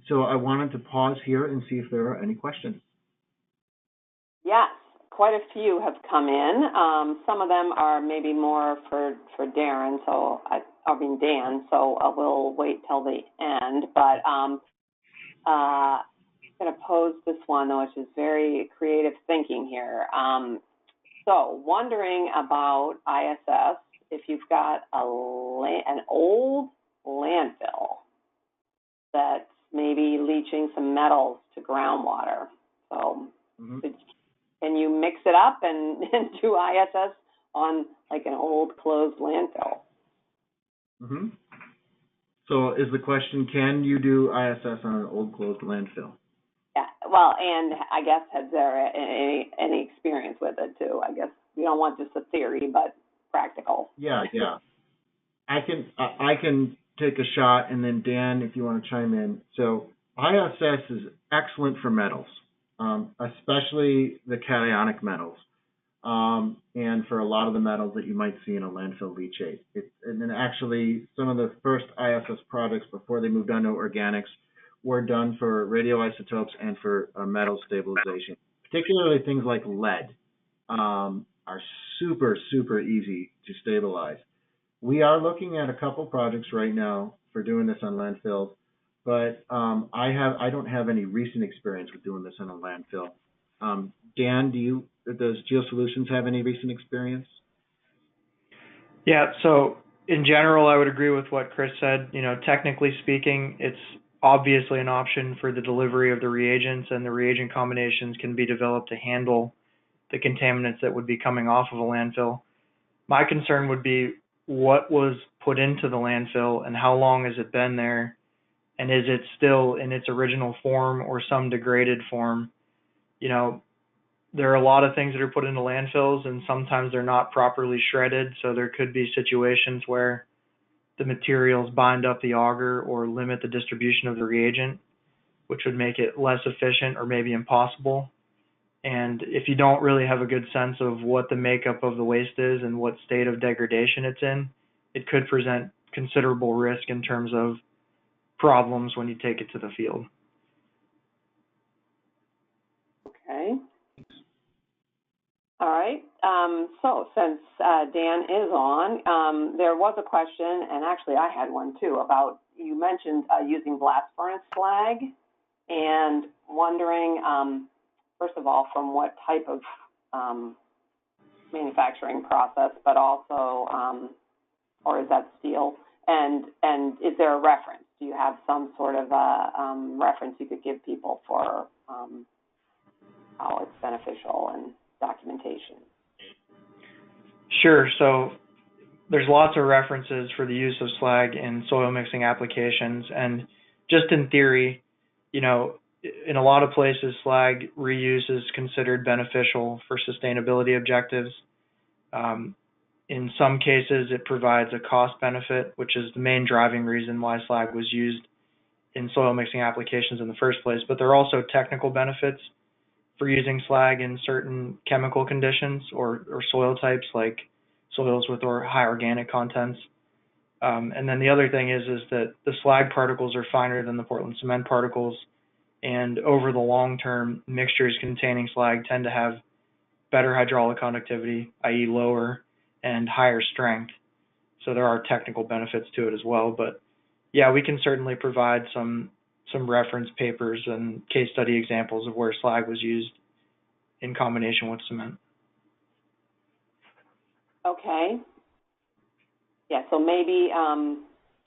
[SPEAKER 3] So I wanted to pause here and see if there are any questions.
[SPEAKER 1] Yes, quite a few have come in. Some of them are maybe more for Darren, Dan, so I will wait till the end. But I'm going to pose this one, which is very creative thinking here. So wondering about ISS, if you've got an old landfill that's maybe leaching some metals to groundwater. So can you mix it up and do ISS on like an old closed landfill?
[SPEAKER 3] So is the question, can you do ISS on an old closed landfill?
[SPEAKER 1] Yeah, well, and I guess has there any experience with it too? I guess we don't want just a theory, but practical.
[SPEAKER 3] Yeah. I can take a shot, and then Dan, if you want to chime in. So ISS is excellent for metals, especially the cationic metals, and for a lot of the metals that you might see in a landfill leachate. And then actually, some of the first ISS projects before they moved on to organics were done for radioisotopes and for metal stabilization. Particularly things like lead are super, super easy to stabilize. We are looking at a couple projects right now for doing this on landfills, but I don't have any recent experience with doing this on a landfill. Dan, does Geosolutions have any recent experience?
[SPEAKER 2] Yeah, so in general, I would agree with what Chris said. You know, technically speaking, it's obviously an option for the delivery of the reagents, and the reagent combinations can be developed to handle the contaminants that would be coming off of a landfill. My concern would be what was put into the landfill and how long has it been there, and is it still in its original form or some degraded form? You know, there are a lot of things that are put into landfills, and sometimes they're not properly shredded, so there could be situations where the materials bind up the auger or limit the distribution of the reagent, which would make it less efficient or maybe impossible. And if you don't really have a good sense of what the makeup of the waste is and what state of degradation it's in, it could present considerable risk in terms of problems when you take it to the field.
[SPEAKER 1] Okay. All right. So since Dan is on, there was a question, and actually I had one too, about, you mentioned using blast furnace slag, and wondering, first of all, from what type of manufacturing process, but also, or is that steel? And is there a reference? Do you have some sort of reference you could give people for how it's beneficial and documentation?
[SPEAKER 2] Sure. So there's lots of references for the use of slag in soil mixing applications, and just in theory, you know, in a lot of places, slag reuse is considered beneficial for sustainability objectives. Um, in some cases, it provides a cost benefit, which is the main driving reason why slag was used in soil mixing applications in the first place. But there are also technical benefits for using slag in certain chemical conditions or soil types, like soils with high organic contents. And then the other thing is that the slag particles are finer than the Portland cement particles, and over the long term, mixtures containing slag tend to have better hydraulic conductivity, i.e. lower, and higher strength. So there are technical benefits to it as well. But yeah, we can certainly provide some reference papers and case study examples of where slag was used in combination with cement.
[SPEAKER 1] Okay. Yeah, so maybe,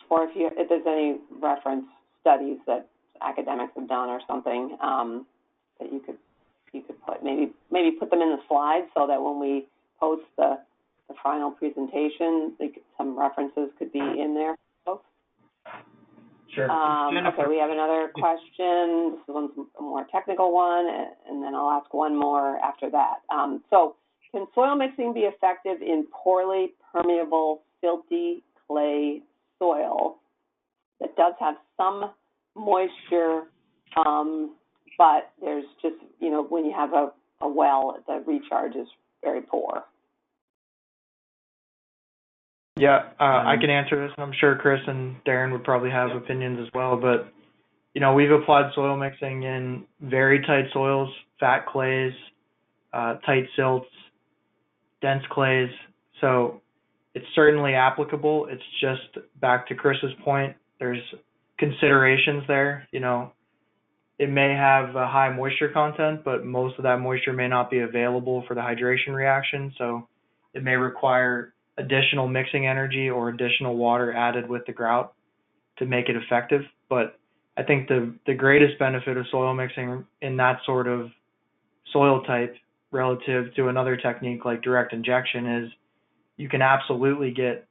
[SPEAKER 1] or if there's any reference studies that academics have done or something, that you could put, maybe put them in the slides so that when we post the final presentation, some references could be in there.
[SPEAKER 2] Sure.
[SPEAKER 1] Okay, we have another question. This one's a more technical one, and then I'll ask one more after that. So, can soil mixing be effective in poorly permeable, silty clay soil that does have some moisture, but there's just, when you have a well, the recharge is very poor?
[SPEAKER 2] Yeah, I can answer this, and I'm sure Chris and Darren would probably have opinions as well. But, we've applied soil mixing in very tight soils, fat clays, tight silts, dense clays. So it's certainly applicable. It's just back to Chris's point. There's considerations there. It may have a high moisture content, but most of that moisture may not be available for the hydration reaction. So it may require additional mixing energy or additional water added with the grout to make it effective. But I think the greatest benefit of soil mixing in that sort of soil type relative to another technique like direct injection is you can absolutely get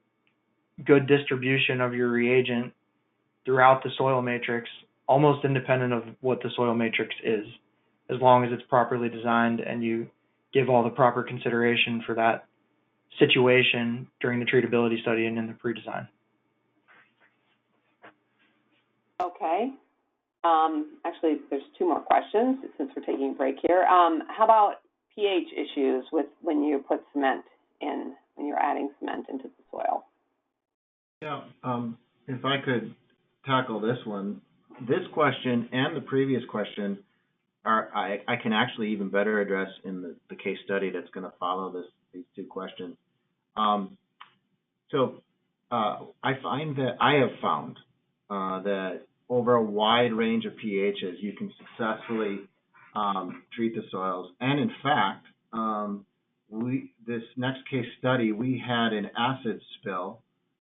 [SPEAKER 2] good distribution of your reagent throughout the soil matrix, almost independent of what the soil matrix is, as long as it's properly designed and you give all the proper consideration for that situation during the treatability study and in the pre-design.
[SPEAKER 1] Okay. Actually, there's two more questions since we're taking a break here. How about pH issues when you put cement in, when you're adding cement into the soil?
[SPEAKER 3] Yeah, if I could tackle this one. This question and the previous question I can actually even better address in the case study that's going to follow these two questions. I find that I have found that over a wide range of pHs, you can successfully treat the soils. And in fact, this next case study, we had an acid spill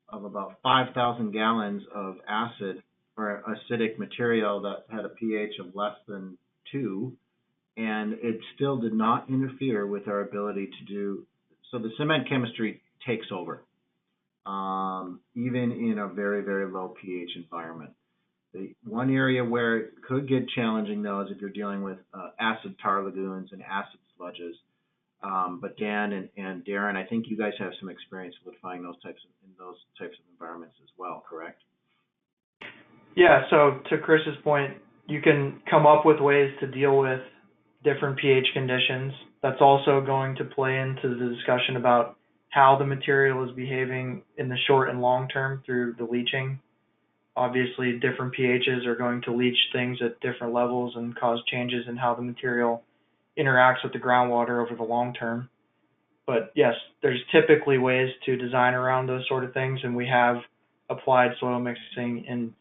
[SPEAKER 3] of about 5,000 gallons of acid or acidic material that had a pH of less than 2, and it still did not interfere with our ability to do, so the cement chemistry takes over, even in a very, very low pH environment. The one area where it could get challenging, though, is if you're dealing with acid tar lagoons and acid sludges. But Dan and Darren, I think you guys have some experience with finding those types of environments as well, correct?
[SPEAKER 2] Yeah, so to Chris's point, you can come up with ways to deal with different pH conditions. That's also going to play into the discussion about how the material is behaving in the short and long term through the leaching. Obviously, different pHs are going to leach things at different levels and cause changes in how the material interacts with the groundwater over the long term. But yes, there's typically ways to design around those sort of things, and we have applied soil mixing in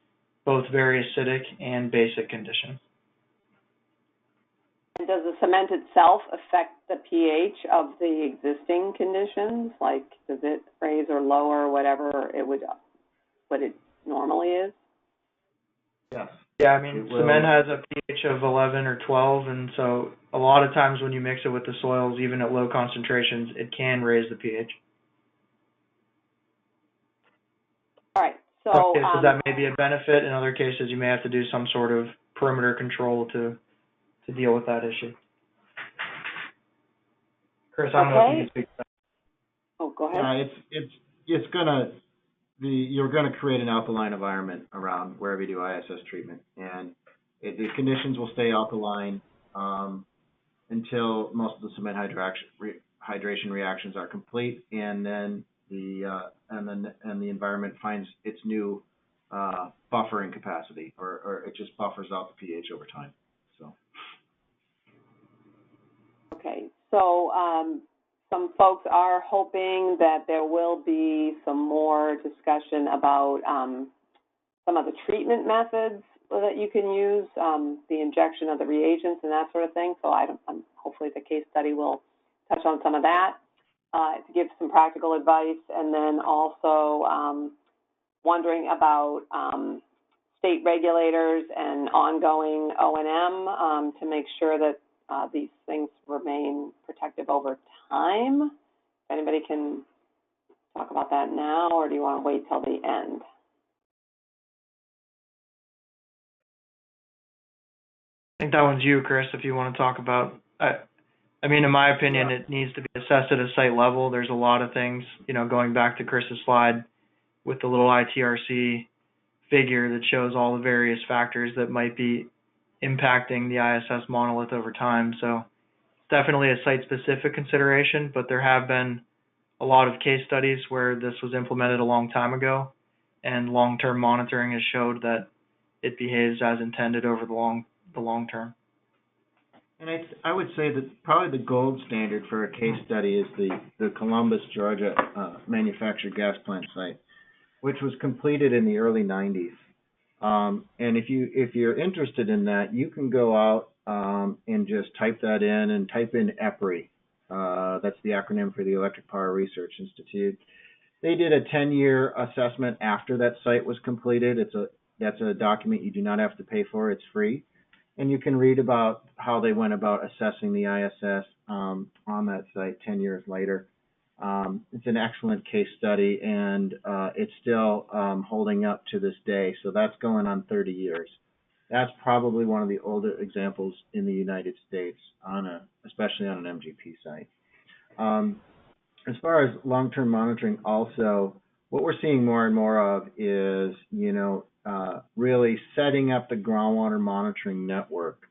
[SPEAKER 2] both very acidic and basic conditions.
[SPEAKER 1] And does the cement itself affect the pH of the existing conditions? Like, does it raise or lower whatever what it normally is?
[SPEAKER 3] Yes.
[SPEAKER 2] Yeah, I mean, cement has a pH of 11 or 12, and so a lot of times when you mix it with the soils, even at low concentrations, it can raise the pH.
[SPEAKER 1] All right,
[SPEAKER 2] Some
[SPEAKER 1] so,
[SPEAKER 2] cases that may be a benefit. In other cases, you may have to do some sort of perimeter control to deal with that issue. Chris, I don't know if you can speak to that.
[SPEAKER 1] oh, go ahead.
[SPEAKER 3] It's you're gonna create an alkaline environment around wherever you do ISS treatment, and the conditions will stay alkaline until most of the cement hydration reactions are complete, and then the environment finds its new buffering capacity, or it just buffers out the pH over time. So.
[SPEAKER 1] Okay, so some folks are hoping that there will be some more discussion about some of the treatment methods that you can use, the injection of the reagents and that sort of thing. So hopefully the case study will touch on some of that to give some practical advice, and then also wondering about state regulators and ongoing O&M to make sure that these things remain protective over time. If anybody can talk about that now, or do you want to wait till the end?
[SPEAKER 2] I think that one's you, Chris, if you want to talk about. I mean, in my opinion, it needs to be assessed at a site level. There's a lot of things, going back to Chris's slide with the little ITRC figure that shows all the various factors that might be impacting the ISS monolith over time. So it's definitely a site-specific consideration, but there have been a lot of case studies where this was implemented a long time ago, and long-term monitoring has showed that it behaves as intended over the long term.
[SPEAKER 3] And I would say that probably the gold standard for a case study is the Columbus, Georgia manufactured gas plant site, which was completed in the early 90s. And if you're interested in that, you can go out and just type that in and type in EPRI. That's the acronym for the Electric Power Research Institute. They did a 10-year assessment after that site was completed. That's a document you do not have to pay for. It's free. And you can read about how they went about assessing the ISS on that site 10 years later. It's an excellent case study, and it's still holding up to this day. So that's going on 30 years. That's probably one of the older examples in the United States, especially on an MGP site. As far as long-term monitoring, also, what we're seeing more and more of is, really setting up the groundwater monitoring network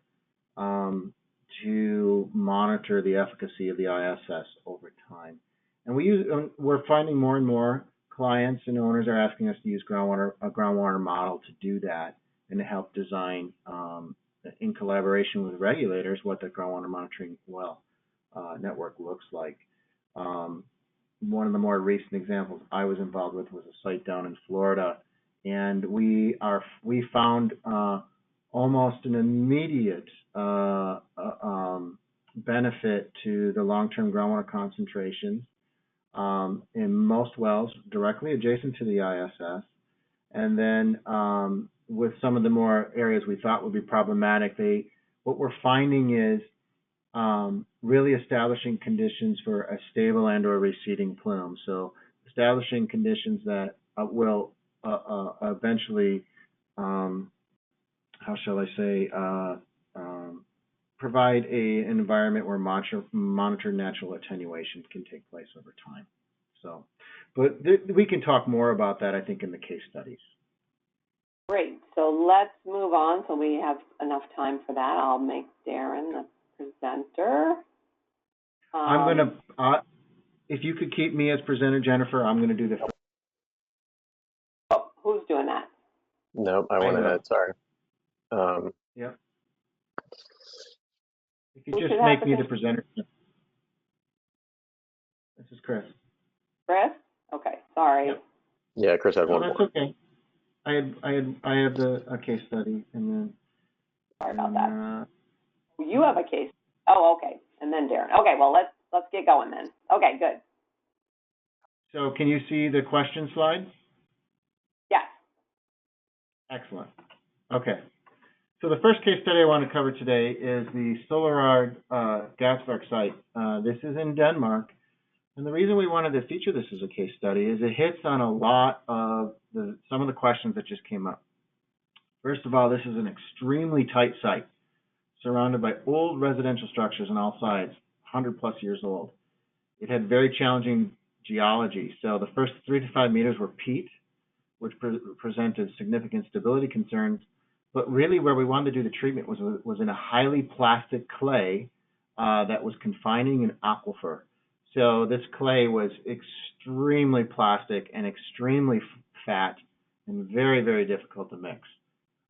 [SPEAKER 3] to monitor the efficacy of the ISS over time. And we're finding more and more clients and owners are asking us to use a groundwater model to do that and to help design, in collaboration with regulators, what the groundwater monitoring network looks like. One of the more recent examples I was involved with was a site down in Florida, and we found almost an immediate benefit to the long-term groundwater concentrations in most wells directly adjacent to the ISS. And then with some of the more areas we thought would be problematic, what we're finding is really establishing conditions for a stable and or receding plume. So establishing conditions that will eventually, how shall I say, provide an environment where monitored natural attenuation can take place over time. So, but we can talk more about that, I think, in the case studies.
[SPEAKER 1] Great. So let's move on so we have enough time for that. I'll make Darren the presenter.
[SPEAKER 3] I'm going to, if you could keep me as presenter, Jennifer, I'm going to do the first.
[SPEAKER 1] Oh, who's doing that?
[SPEAKER 4] Nope, I went ahead, sorry.
[SPEAKER 3] Yeah. If you just make me the presenter. This is Chris.
[SPEAKER 1] Chris? Okay, sorry.
[SPEAKER 3] Yep.
[SPEAKER 4] Yeah, Chris had one more.
[SPEAKER 3] That's okay. I have a case study, and then.
[SPEAKER 1] Sorry about that. You have a case. Oh, okay. And then Darren. Okay, well let's get going then. Okay, good.
[SPEAKER 3] So can you see the question slide?
[SPEAKER 1] Yes.
[SPEAKER 3] Excellent. Okay. So the first case study I want to cover today is the Solarard Gasverk site. This is in Denmark. And the reason we wanted to feature this as a case study is it hits on a lot of some of the questions that just came up. First of all, this is an extremely tight site, surrounded by old residential structures on all sides, 100 plus years old. It had very challenging geology. So the first 3 to 5 meters were peat, which presented significant stability concerns. But really where we wanted to do the treatment was in a highly plastic clay that was confining an aquifer. So this clay was extremely plastic and extremely fat and very, very difficult to mix.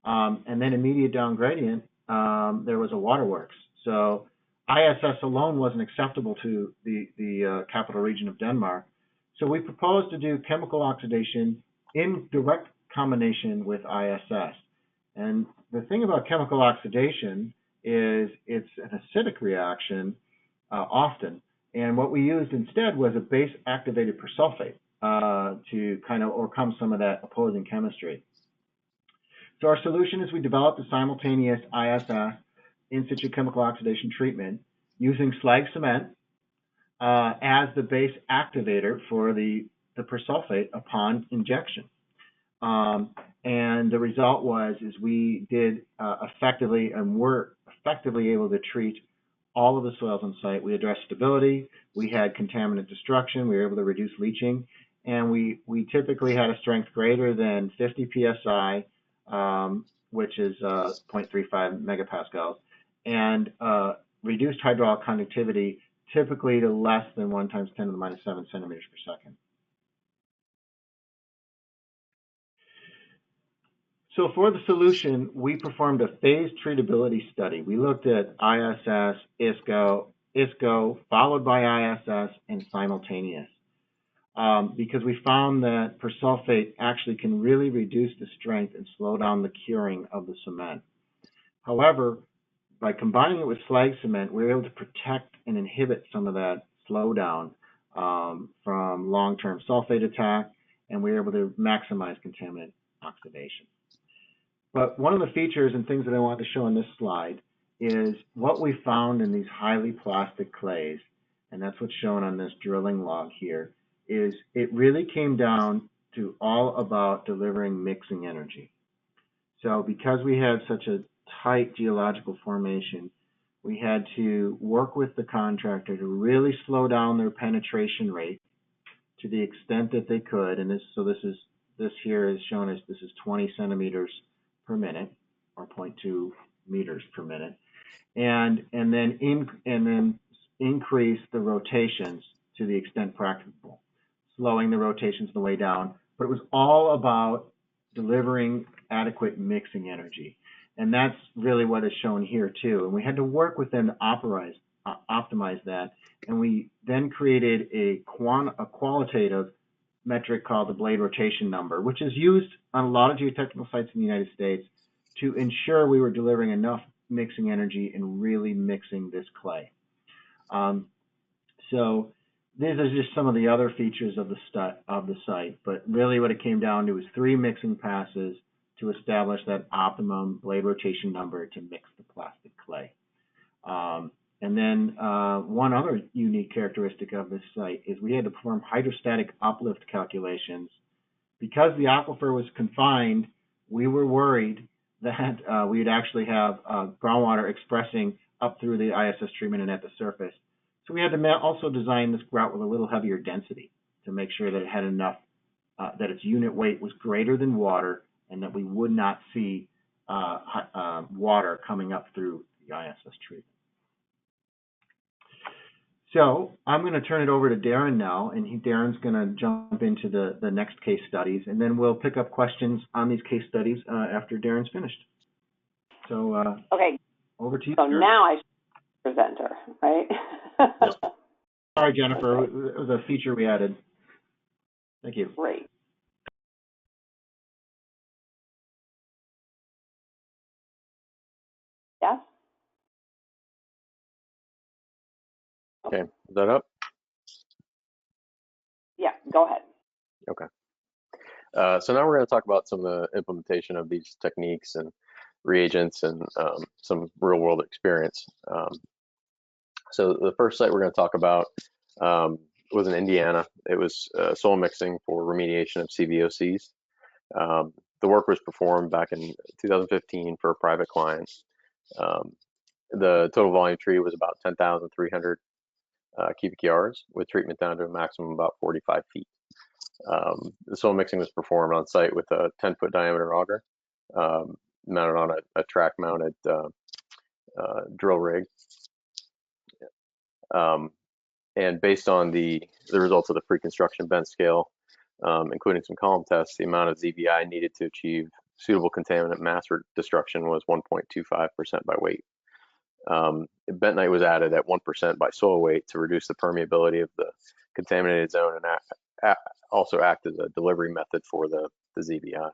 [SPEAKER 3] And then immediate down gradient, there was a waterworks. So ISS alone wasn't acceptable to the capital region of Denmark. So we proposed to do chemical oxidation in direct combination with ISS. And the thing about chemical oxidation is it's an acidic reaction often. And what we used instead was a base activated persulfate to kind of overcome some of that opposing chemistry. So our solution is we developed a simultaneous ISS in situ chemical oxidation treatment using slag cement as the base activator for the persulfate upon injection. And the result is we did effectively and were effectively able to treat all of the soils on site. We addressed stability, we had contaminant destruction, we were able to reduce leaching, and we typically had a strength greater than 50 psi, which is 0.35 megapascals, and reduced hydraulic conductivity typically to less than 1 times 10 to the minus 7 centimeters per second. So for the solution, we performed a phased treatability study. We looked at ISS, ISCO, followed by ISS, and simultaneous. Because we found that persulfate actually can really reduce the strength and slow down the curing of the cement. However, by combining it with slag cement, we were able to protect and inhibit some of that slowdown from long-term sulfate attack, and we were able to maximize contaminant oxidation. But one of the features and things that I want to show on this slide is what we found in these highly plastic clays, and that's what's shown on this drilling log here, is it really came down to all about delivering mixing energy. So because we had such a tight geological formation, we had to work with the contractor to really slow down their penetration rate to the extent that they could. And this here is shown as this is 20 centimeters per minute, or 0.2 meters per minute, and then increase the rotations to the extent practicable, slowing the rotations on the way down. But it was all about delivering adequate mixing energy, and that's really what is shown here too. And we had to work with them to optimize that, and we then created a qualitative metric called the blade rotation number, which is used on a lot of geotechnical sites in the United States to ensure we were delivering enough mixing energy and really mixing this clay. So these are just some of the other features of the site, but really what it came down to is 3 mixing passes to establish that optimum blade rotation number to mix the plastic clay. And then one other unique characteristic of this site is we had to perform hydrostatic uplift calculations. Because the aquifer was confined, we were worried that we'd actually have groundwater expressing up through the ISS treatment and at the surface. So we had to also design this grout with a little heavier density to make sure that it had enough, that its unit weight was greater than water, and that we would not see water coming up through the ISS treatment. So I'm going to turn it over to Darren now, and Darren's going to jump into the next case studies, and then we'll pick up questions on these case studies after Darren's finished. So
[SPEAKER 1] okay,
[SPEAKER 3] over to you.
[SPEAKER 1] So
[SPEAKER 3] Darren.
[SPEAKER 1] now I should present her, right?
[SPEAKER 3] Yep. Sorry, Jennifer. It was a feature we added. Thank you.
[SPEAKER 1] Great. Yes?
[SPEAKER 4] Okay, is that up?
[SPEAKER 1] Yeah, go ahead.
[SPEAKER 4] Okay. So now we're going to talk about some of the implementation of these techniques and reagents and some real world experience. So the first site we're going to talk about was in Indiana. It was soil mixing for remediation of CVOCs. The work was performed back in 2015 for a private client. The total volume treated was about 10,300 cubic yards, with treatment down to a maximum of about 45 feet. The soil mixing was performed on site with a 10-foot diameter auger mounted on a track-mounted drill rig. And based on the results of the pre-construction bend scale, including some column tests, the amount of ZVI needed to achieve suitable contaminant mass destruction was 1.25% by weight. Bentonite was added at 1% by soil weight to reduce the permeability of the contaminated zone and also act as a delivery method for the ZVI.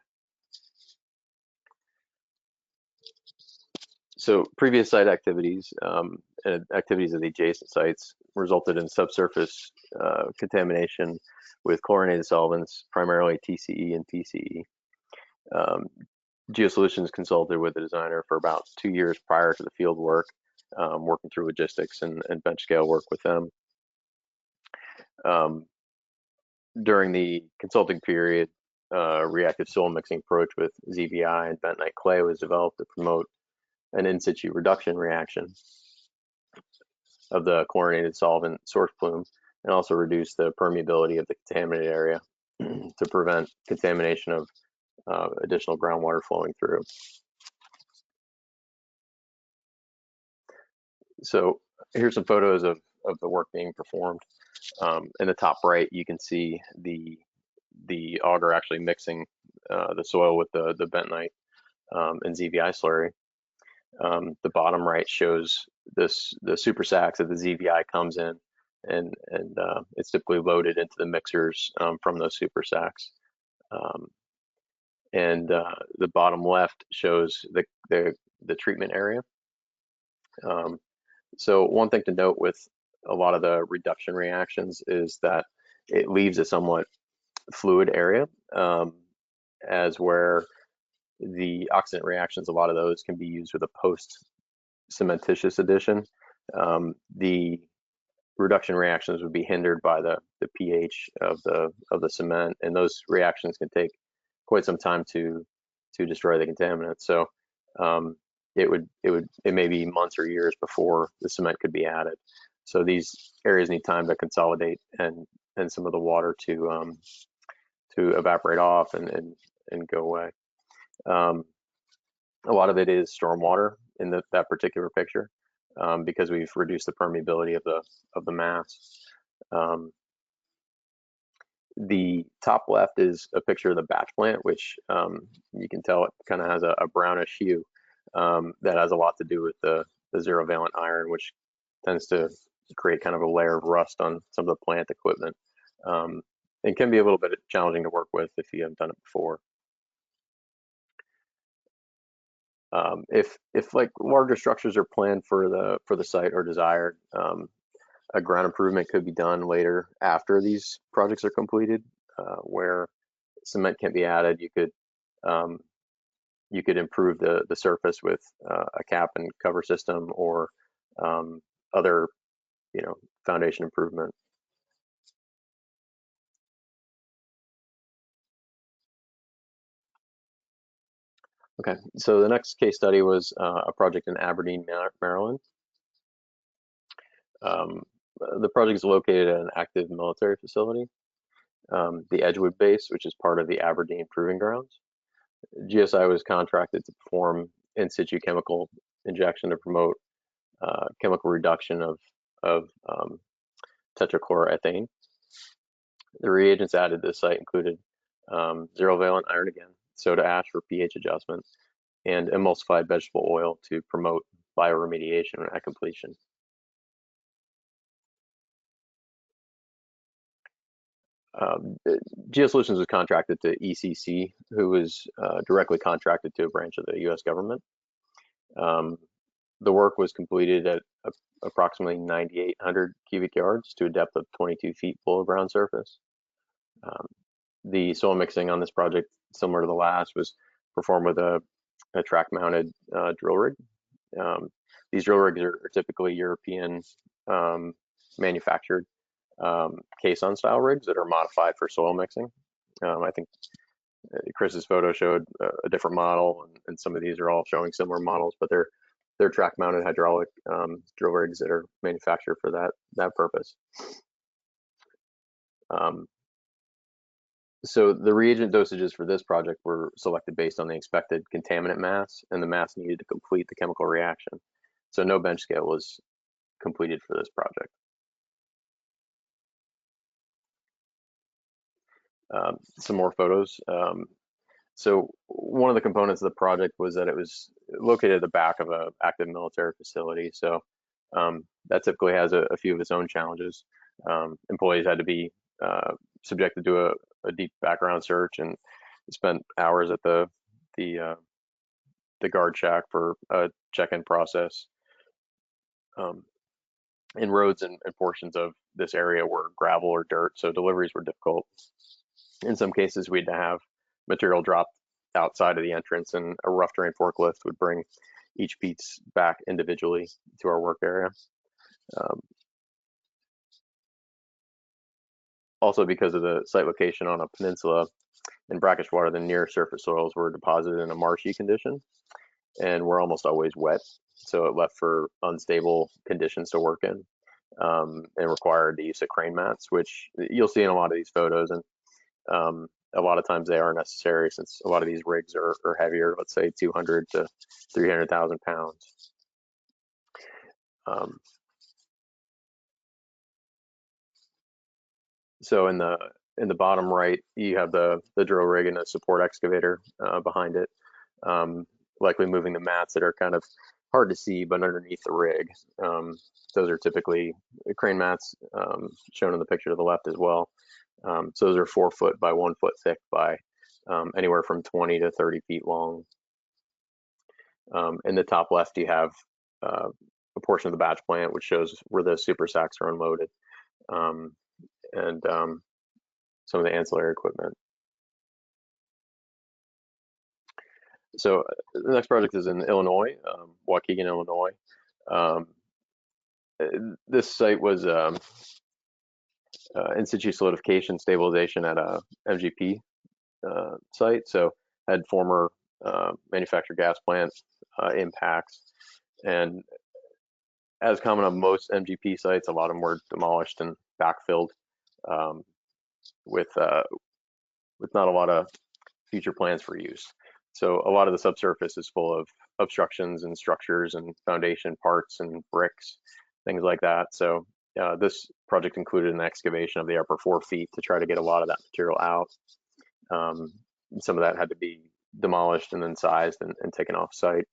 [SPEAKER 4] So previous site activities and activities at the adjacent sites resulted in subsurface contamination with chlorinated solvents, primarily TCE and PCE. Geosolutions consulted with the designer for about 2 years prior to the field work, working through logistics and bench scale work with them. During the consulting period, reactive soil mixing approach with ZVI and bentonite clay was developed to promote an in situ reduction reaction of the chlorinated solvent source plume and also reduce the permeability of the contaminated area to prevent contamination of additional groundwater flowing through. So here's some photos of the work being performed. In the top right, you can see the auger actually mixing the soil with the bentonite and ZVI slurry. The bottom right shows the super sacks that the ZVI comes in, and it's typically loaded into the mixers from those super sacks. And the bottom left shows the treatment area. So one thing to note with a lot of the reduction reactions is that it leaves a somewhat fluid area, as where the oxidant reactions, a lot of those can be used with a post-cementitious addition. The reduction reactions would be hindered by the pH of the cement, and those reactions can take quite some time to destroy the contaminant. So it may be months or years before the cement could be added. So these areas need time to consolidate and some of the water to evaporate off and go away. A lot of it is stormwater in that particular picture, because we've reduced the permeability of the mass. The top left is a picture of the batch plant, which you can tell it kind of has a brownish hue. That has a lot to do with the zero valent iron, which tends to create kind of a layer of rust on some of the plant equipment. It can be a little bit challenging to work with if you haven't done it before. If like larger structures are planned for the site or desired, a ground improvement could be done later after these projects are completed, where cement can be added. You could improve the surface with a cap and cover system or other foundation improvement. Okay, so the next case study was a project in Aberdeen, Maryland. The project is located at an active military facility, the Edgewood Base, which is part of the Aberdeen Proving Grounds. GSI was contracted to perform in situ chemical injection to promote chemical reduction of tetrachloroethane. The reagents added to the site included zero valent iron again, soda ash for pH adjustment, and emulsified vegetable oil to promote bioremediation at completion. Geosolutions was contracted to ECC, who was directly contracted to a branch of the U.S. government. The work was completed at approximately 9,800 cubic yards to a depth of 22 feet below ground surface. The soil mixing on this project, similar to the last, was performed with a track-mounted drill rig. These drill rigs are typically European manufactured. caisson style rigs that are modified for soil mixing. I think Chris's photo showed a different model, and some of these are all showing similar models, but they're track mounted hydraulic drill rigs that are manufactured for that purpose. So the reagent dosages for this project were selected based on the expected contaminant mass and the mass needed to complete the chemical reaction. So no bench scale was completed for this project. Some more photos. So one of the components of the project was that it was located at the back of an active military facility. So that typically has a few of its own challenges. Employees had to be subjected to a deep background search and spent hours at the guard shack for a check-in process. And roads and portions of this area were gravel or dirt, so deliveries were difficult. In some cases, we had to have material dropped outside of the entrance, and a rough terrain forklift would bring each piece back individually to our work area. Also, because of the site location on a peninsula in brackish water, the near surface soils were deposited in a marshy condition and were almost always wet. So it left for unstable conditions to work in, and required the use of crane mats, which you'll see in a lot of these photos. And a lot of times they are necessary since a lot of these rigs are heavier, let's say 200 to 300,000 pounds. So in the bottom right, you have the drill rig and a support excavator behind it, likely moving the mats that are kind of hard to see, but underneath the rig. Those are typically crane mats, shown in the picture to the left as well. So those are 4 foot by 1 foot thick by anywhere from 20 to 30 feet long. In the top left, you have a portion of the batch plant, which shows where the super sacks are unloaded, and some of the ancillary equipment. So the next project is in Illinois, Waukegan, Illinois. This site was in situ solidification stabilization at a MGP site. So had former manufactured gas plant impacts, and as common on most MGP sites, a lot of them were demolished and backfilled with not a lot of future plans for use. So a lot of the subsurface is full of obstructions and structures and foundation parts and bricks, things like that. So this project included an excavation of the upper 4 feet to try to get a lot of that material out. Some of that had to be demolished and then sized and taken off site.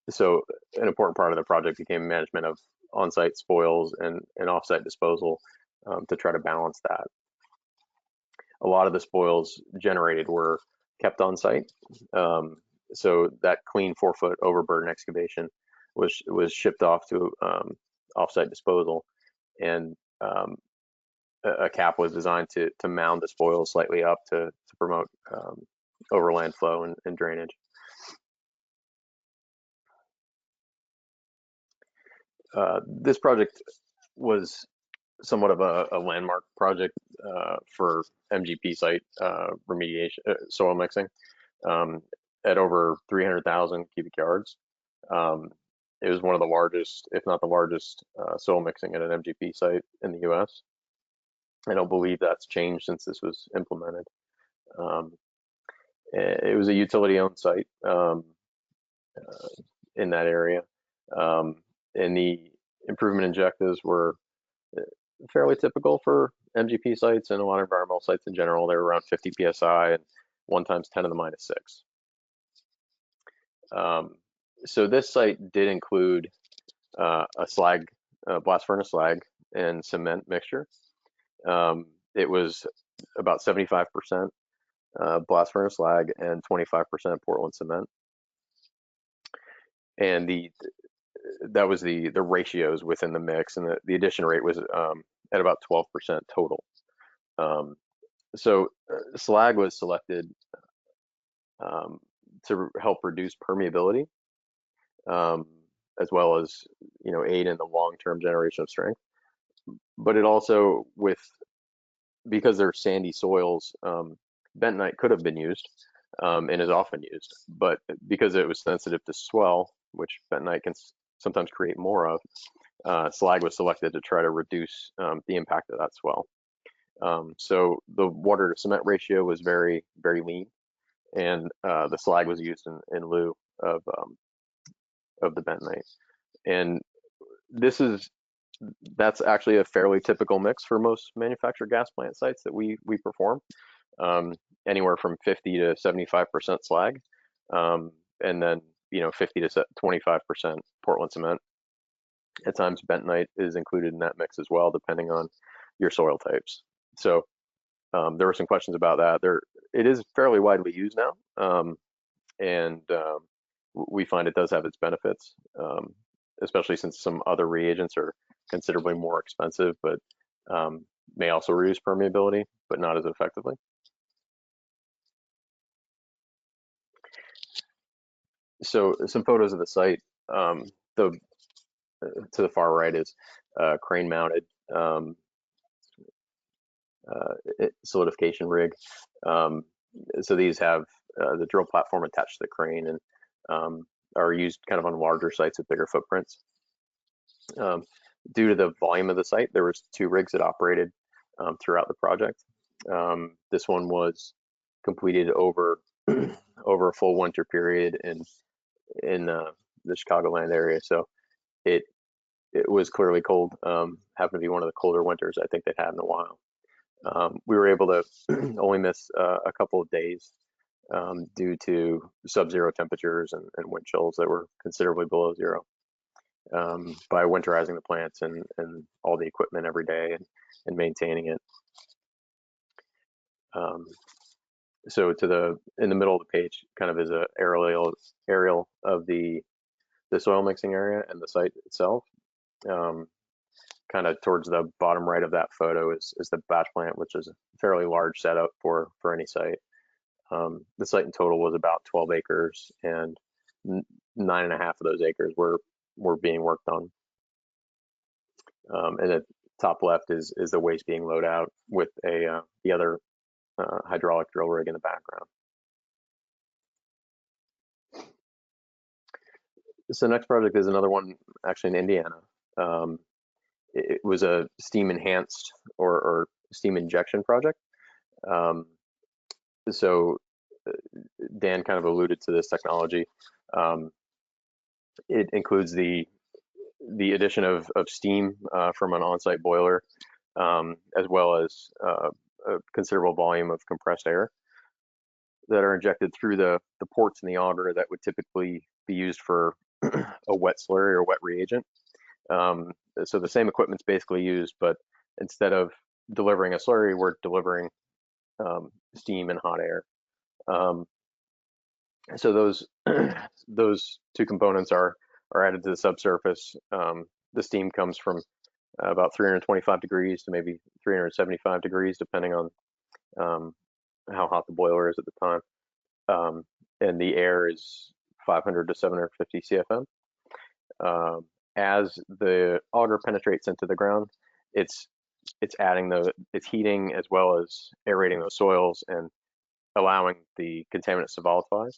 [SPEAKER 4] So an important part of the project became management of on-site spoils and off-site disposal to try to balance that. A lot of the spoils generated were kept on site. So that clean 4 foot overburden excavation was shipped off to off-site disposal, and a cap was designed to mound the spoils slightly up to promote overland flow and drainage. This project was somewhat of a landmark project for MGP site remediation, soil mixing, at over 300,000 cubic yards. It was one of the largest, if not the largest, soil mixing at an MGP site in the US. I don't believe that's changed since this was implemented. It was a utility-owned site in that area, and the improvement objectives were fairly typical for MGP sites and a lot of environmental sites in general. They were around 50 psi and 1 times 10 to the minus 6. So this site did include a slag, blast furnace slag and cement mixture. It was about 75% blast furnace slag and 25% Portland cement. And that was the ratios within the mix, and the addition rate was at about 12% total. So slag was selected to help reduce permeability, as well as aid in the long-term generation of strength. But it also, because they're sandy soils, bentonite could have been used, and is often used. But because it was sensitive to swell, which bentonite can sometimes create more of, slag was selected to try to reduce the impact of that swell. So the water to cement ratio was very, very lean, and the slag was used in lieu of the bentonite. And that's actually a fairly typical mix for most manufactured gas plant sites that we perform, anywhere from 50 to 75% slag, and then 50 to 25% Portland cement. At times, bentonite is included in that mix as well, depending on your soil types. So there were some questions about that. It is fairly widely used now, and we find it does have its benefits, especially since some other reagents are considerably more expensive, but may also reduce permeability, but not as effectively. So some photos of the site. To the far right is crane mounted solidification rig. So these have the drill platform attached to the crane, and are used kind of on larger sites with bigger footprints. Due to the volume of the site, there was 2 rigs that operated throughout the project. This one was completed over over a full winter period in the Chicagoland area, so it was clearly cold. Happened to be one of the colder winters I think they've had in a while. We were able to only miss a couple of days due to sub-zero temperatures and wind chills that were considerably below zero, by winterizing the plants and all the equipment every day and maintaining it. So in the middle of the page kind of is a aerial of the soil mixing area and the site itself. Kind of towards the bottom right of that photo is the batch plant, which is a fairly large setup for any site. The site in total was about 12 acres, and 9.5 of those acres were being worked on. And the top left is the waste being loaded out with the other hydraulic drill rig in the background. So the next project is another one actually in Indiana. It was a steam enhanced or steam injection project. So Dan kind of alluded to this technology. It includes the addition of steam from an on-site boiler, as well as a considerable volume of compressed air that are injected through the ports in the auger that would typically be used for a wet slurry or wet reagent. So the same equipment's basically used, but instead of delivering a slurry, we're delivering steam and hot air. So those 2 components are added to the subsurface. The steam comes from about 325 degrees to maybe 375 degrees, depending on how hot the boiler is at the time. And the air is 500 to 750 CFM. As the auger penetrates into the ground, it's heating as well as aerating those soils and allowing the contaminants to volatilize,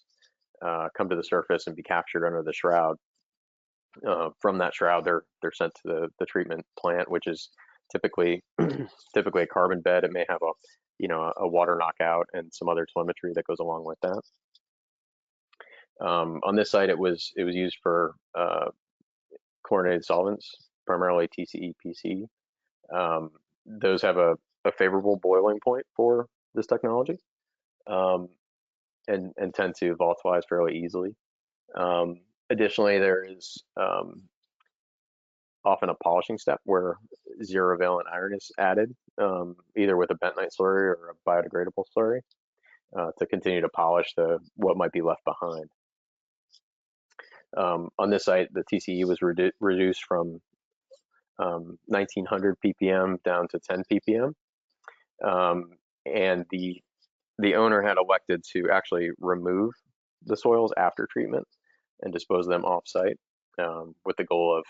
[SPEAKER 4] come to the surface and be captured under the shroud. From that shroud, they're sent to the treatment plant, which is typically a carbon bed. It may have a water knockout and some other telemetry that goes along with that. On this site, it was used for chlorinated solvents, primarily TCE, PC. Those have a favorable boiling point for this technology, and tend to volatilize fairly easily. Additionally, there is often a polishing step where zero valent iron is added, either with a bentonite slurry or a biodegradable slurry, to continue to polish what might be left behind. On this site, the TCE was reduced from 1900 ppm down to 10 ppm, and the owner had elected to actually remove the soils after treatment and dispose of them off-site, with the goal of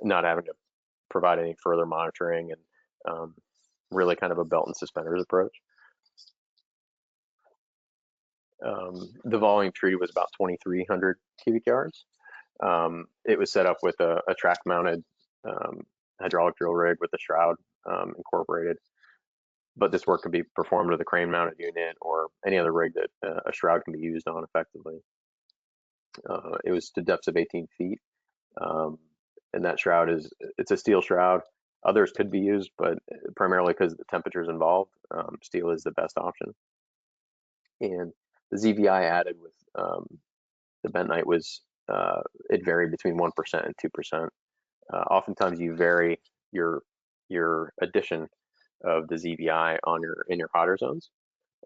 [SPEAKER 4] not having to provide any further monitoring, and really kind of a belt and suspenders approach. The volume treated was about 2,300 cubic yards. It was set up with a track mounted hydraulic drill rig with a shroud incorporated, but this work could be performed with a crane mounted unit or any other rig that a shroud can be used on effectively. It was to depths of 18 feet, and that shroud it's a steel shroud. Others could be used, but primarily because of the temperatures involved, steel is the best option. And the ZVI added with the bentonite was it varied between 1% and 2%. Oftentimes you vary your addition of the ZVI in your hotter zones,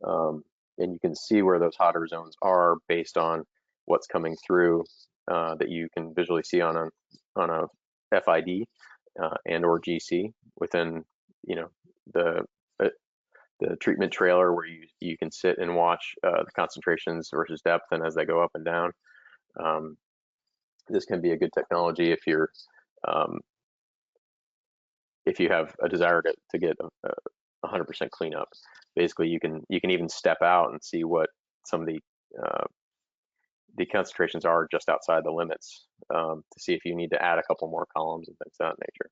[SPEAKER 4] and you can see where those hotter zones are based on what's coming through that you can visually see on a FID and or GC within the treatment trailer, where you can sit and watch the concentrations versus depth and as they go up and down. This can be a good technology if you have a desire to get 100% cleanup. Basically, you can even step out and see what some of the concentrations are just outside the limits, to see if you need to add a couple more columns and things of that nature.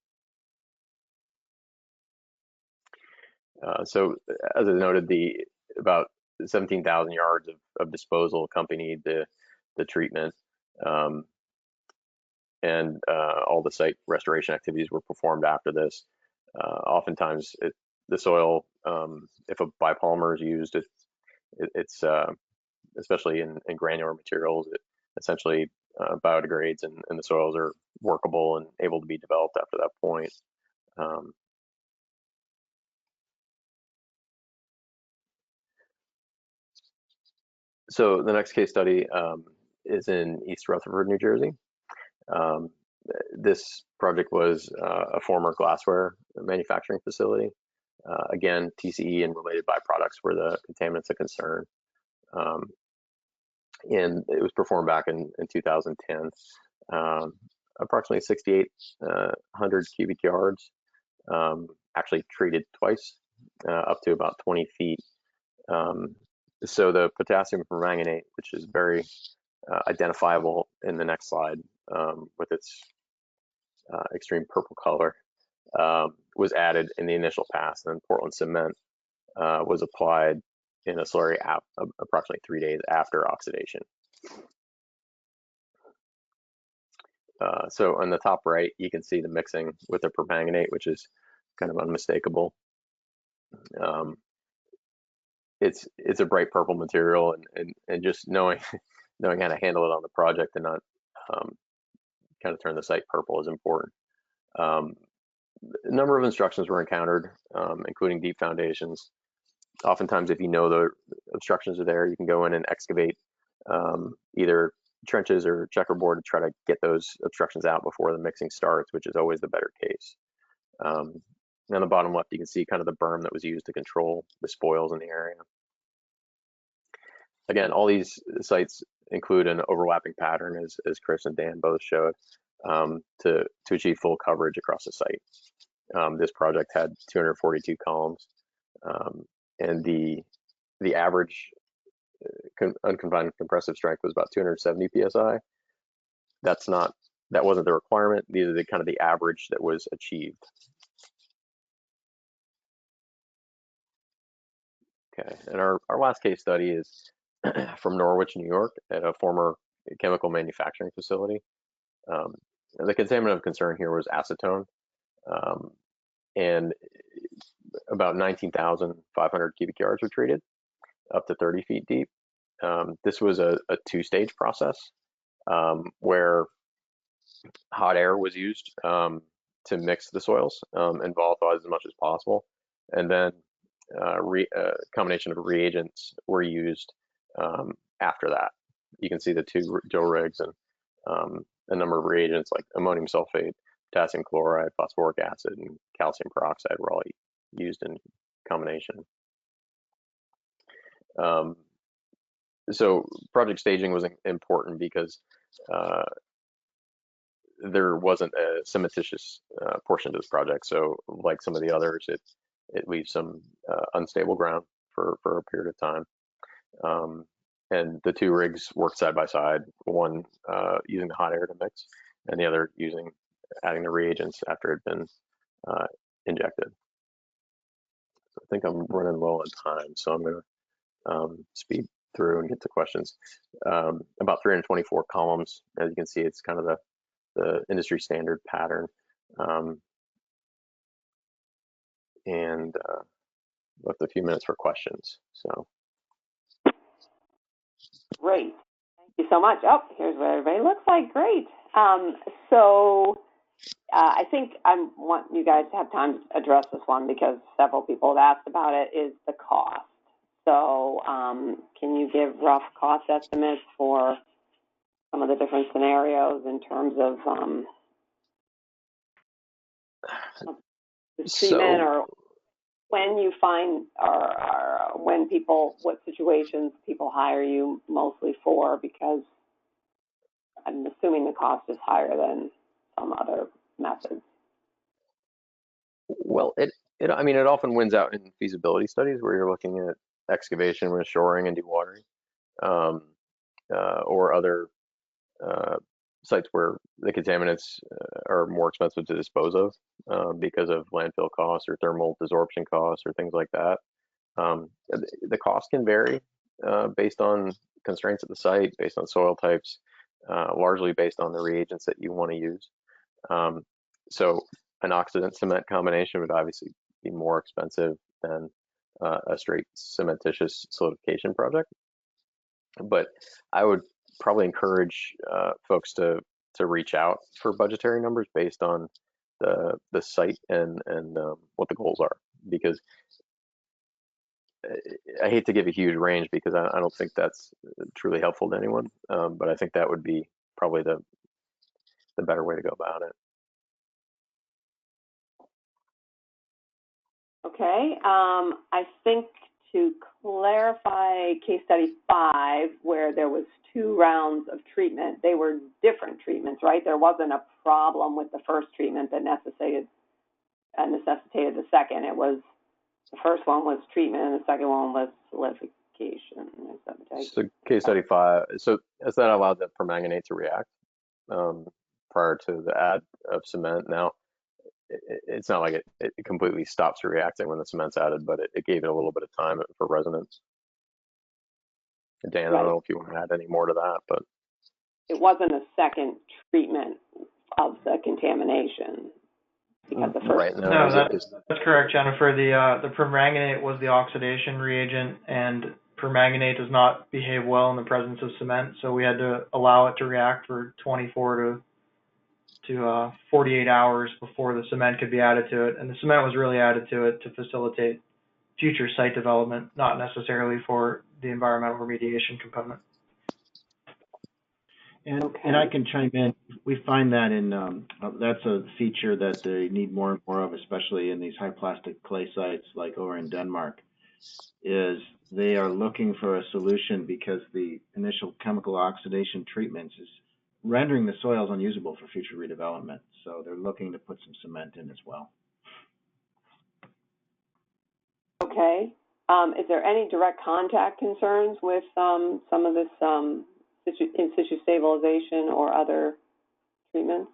[SPEAKER 4] So as I noted, about 17,000 yards of disposal accompanied the treatment, and all the site restoration activities were performed after this. Oftentimes, the soil, if a biopolymer is used, it's especially in granular materials, it essentially biodegrades, and the soils are workable and able to be developed after that point. So the next case study is in East Rutherford, New Jersey. This project was a former glassware manufacturing facility. Again, TCE and related byproducts were the contaminants of concern. And it was performed back in 2010. Approximately 6,800 cubic yards, actually treated twice, up to about 20 feet. So the potassium permanganate, which is very identifiable in the next slide with its extreme purple color, was added in the initial pass, and then Portland cement was applied in a slurry approximately 3 days after oxidation. So on the top right, you can see the mixing with the permanganate, which is kind of unmistakable. It's a bright purple material, and just knowing how to handle it on the project and not kind of turn the site purple is important. A number of instructions were encountered, including deep foundations. Oftentimes, if you know the obstructions are there, you can go in and excavate either trenches or checkerboard to try to get those obstructions out before the mixing starts, which is always the better case. On the bottom left, you can see kind of the berm that was used to control the spoils in the area. Again, all these sites include an overlapping pattern, as Chris and Dan both showed, to achieve full coverage across the site. This project had 242 columns, and the average unconfined compressive strength was about 270 psi. That wasn't the requirement. These are the kind of the average that was achieved. Okay, and our last case study is from Norwich, New York, at a former chemical manufacturing facility. The contaminant of concern here was acetone, and about 19,500 cubic yards were treated, up to 30 feet deep. This was a two-stage process where hot air was used to mix the soils and volatilize as much as possible, and then combination of reagents were used after that. You can see the two drill rigs and a number of reagents like ammonium sulfate, potassium chloride, phosphoric acid, and calcium peroxide were all used in combination. So project staging was important because there wasn't a cementitious portion to this project. So like some of the others, it leaves some unstable ground for a period of time. And the two rigs worked side by side, one using the hot air to mix, and the other adding the reagents after it had been injected. So I think I'm running low on time, so I'm going to speed through and get to questions. About 324 columns. As you can see, it's kind of the industry standard pattern. And left a few minutes for questions. So
[SPEAKER 1] great. Thank you so much. Oh, here's what everybody looks like. Great. So I think I want you guys to have time to address this one because several people have asked about it, is the cost. So can you give rough cost estimates for some of the different scenarios in terms of the treatment, or when you find, or when people, what situations people hire you mostly for? Because I'm assuming the cost is higher than some other methods.
[SPEAKER 4] Well, I mean, it often wins out in feasibility studies where you're looking at excavation with shoring and dewatering, or other sites where the contaminants are more expensive to dispose of because of landfill costs or thermal desorption costs or things like that. The cost can vary based on constraints at the site, based on soil types, largely based on the reagents that you want to use. So an oxidant cement combination would obviously be more expensive than a straight cementitious solidification project. But I would probably encourage folks to reach out for budgetary numbers based on the site and what the goals are, because I hate to give a huge range because I don't think that's truly helpful to anyone. But I think that would be probably the better way to go about it.
[SPEAKER 1] Okay, I think to clarify case study 5, where there was 2 rounds of treatment, they were different treatments, right? There wasn't a problem with the first treatment that necessitated the second. It was, the first one was treatment and the second one was solidification.
[SPEAKER 4] So case study 5, so as that allowed the permanganate to react prior to the add of cement. Now, it's not like it completely stops reacting when the cement's added, but it gave it a little bit of time for resonance. Dan, I don't know if you want to add any more to that, but
[SPEAKER 1] it wasn't a second treatment of the contamination because the first.
[SPEAKER 2] Right. No, that's correct, Jennifer. The permanganate was the oxidation reagent, and permanganate does not behave well in the presence of cement, so we had to allow it to react for 24 to 48 hours before the cement could be added to it. And the cement was really added to it to facilitate future site development, not necessarily for the environmental remediation component.
[SPEAKER 3] And I can chime in. We find that in that's a feature that they need more and more of, especially in these high plastic clay sites like over in Denmark, is they are looking for a solution because the initial chemical oxidation treatments is rendering the soils unusable for future redevelopment. So they're looking to put some cement in as well.
[SPEAKER 1] Okay. Is there any direct contact concerns with some of this in situ stabilization or other treatments?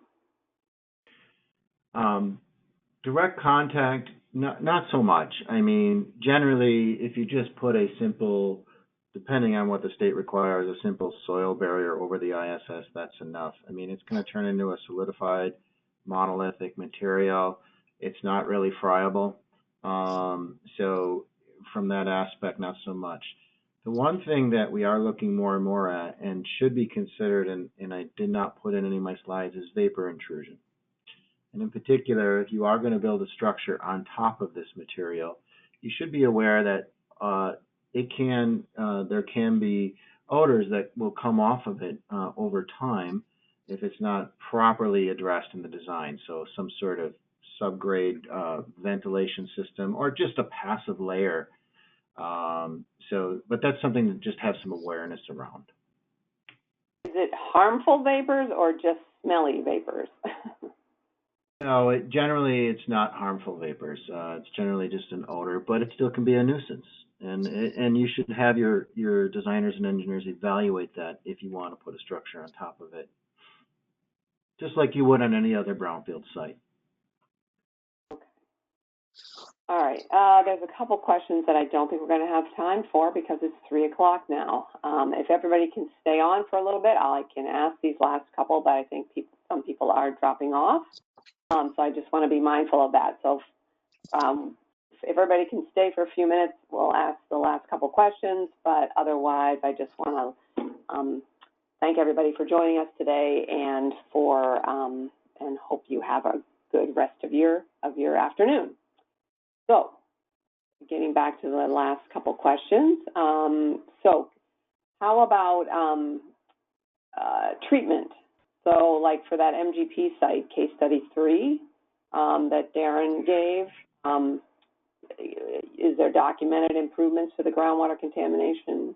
[SPEAKER 3] Direct contact, not so much. I mean, generally, if you just put a simple, depending on what the state requires, a simple soil barrier over the ISS, that's enough. I mean, it's going to turn into a solidified monolithic material. It's not really friable. So from that aspect, not so much. The one thing that we are looking more and more at and should be considered, and I did not put in any of my slides, is vapor intrusion. And in particular, if you are going to build a structure on top of this material, you should be aware that there can be odors that will come off of it over time if it's not properly addressed in the design. So some sort of subgrade ventilation system or just a passive layer. But that's something to just have some awareness around.
[SPEAKER 1] Is it harmful vapors or just smelly vapors?
[SPEAKER 3] No, generally it's not harmful vapors. It's generally just an odor, but it still can be a nuisance. And you should have your designers and engineers evaluate that if you want to put a structure on top of it, just like you would on any other brownfield site.
[SPEAKER 1] All right, there's a couple questions that I don't think we're going to have time for because it's 3 o'clock now. If everybody can stay on for a little bit, I can ask these last couple, but I think some people are dropping off. So I just want to be mindful of that. So if everybody can stay for a few minutes, we'll ask the last couple questions, but otherwise I just want to thank everybody for joining us today and and hope you have a good rest of your afternoon. So getting back to the last couple questions. So how about treatment? So like for that MGP site, case study 3 that Darren gave, is there documented improvements to the groundwater contamination?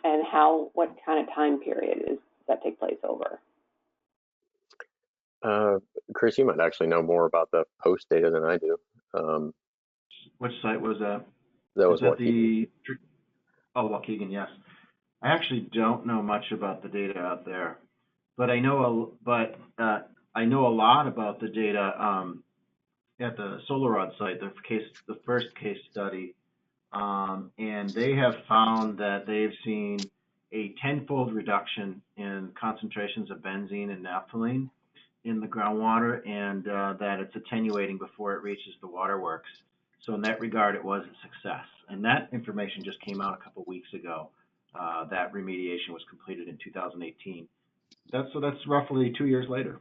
[SPEAKER 1] And what kind of time period does that take place over?
[SPEAKER 3] Chris, you might actually know more about the post data than I do. Which site was that? That was Waukegan. Oh, Waukegan, yes. I actually don't know much about the data out there, but I know a lot about the data at the Solarod site, the first case study, and they have found that they've seen a 10-fold reduction in concentrations of benzene and naphthalene in the groundwater, and that it's attenuating before it reaches the waterworks. So in that regard, it was a success. And that information just came out a couple weeks ago. That remediation was completed in 2018. That's roughly 2 years later.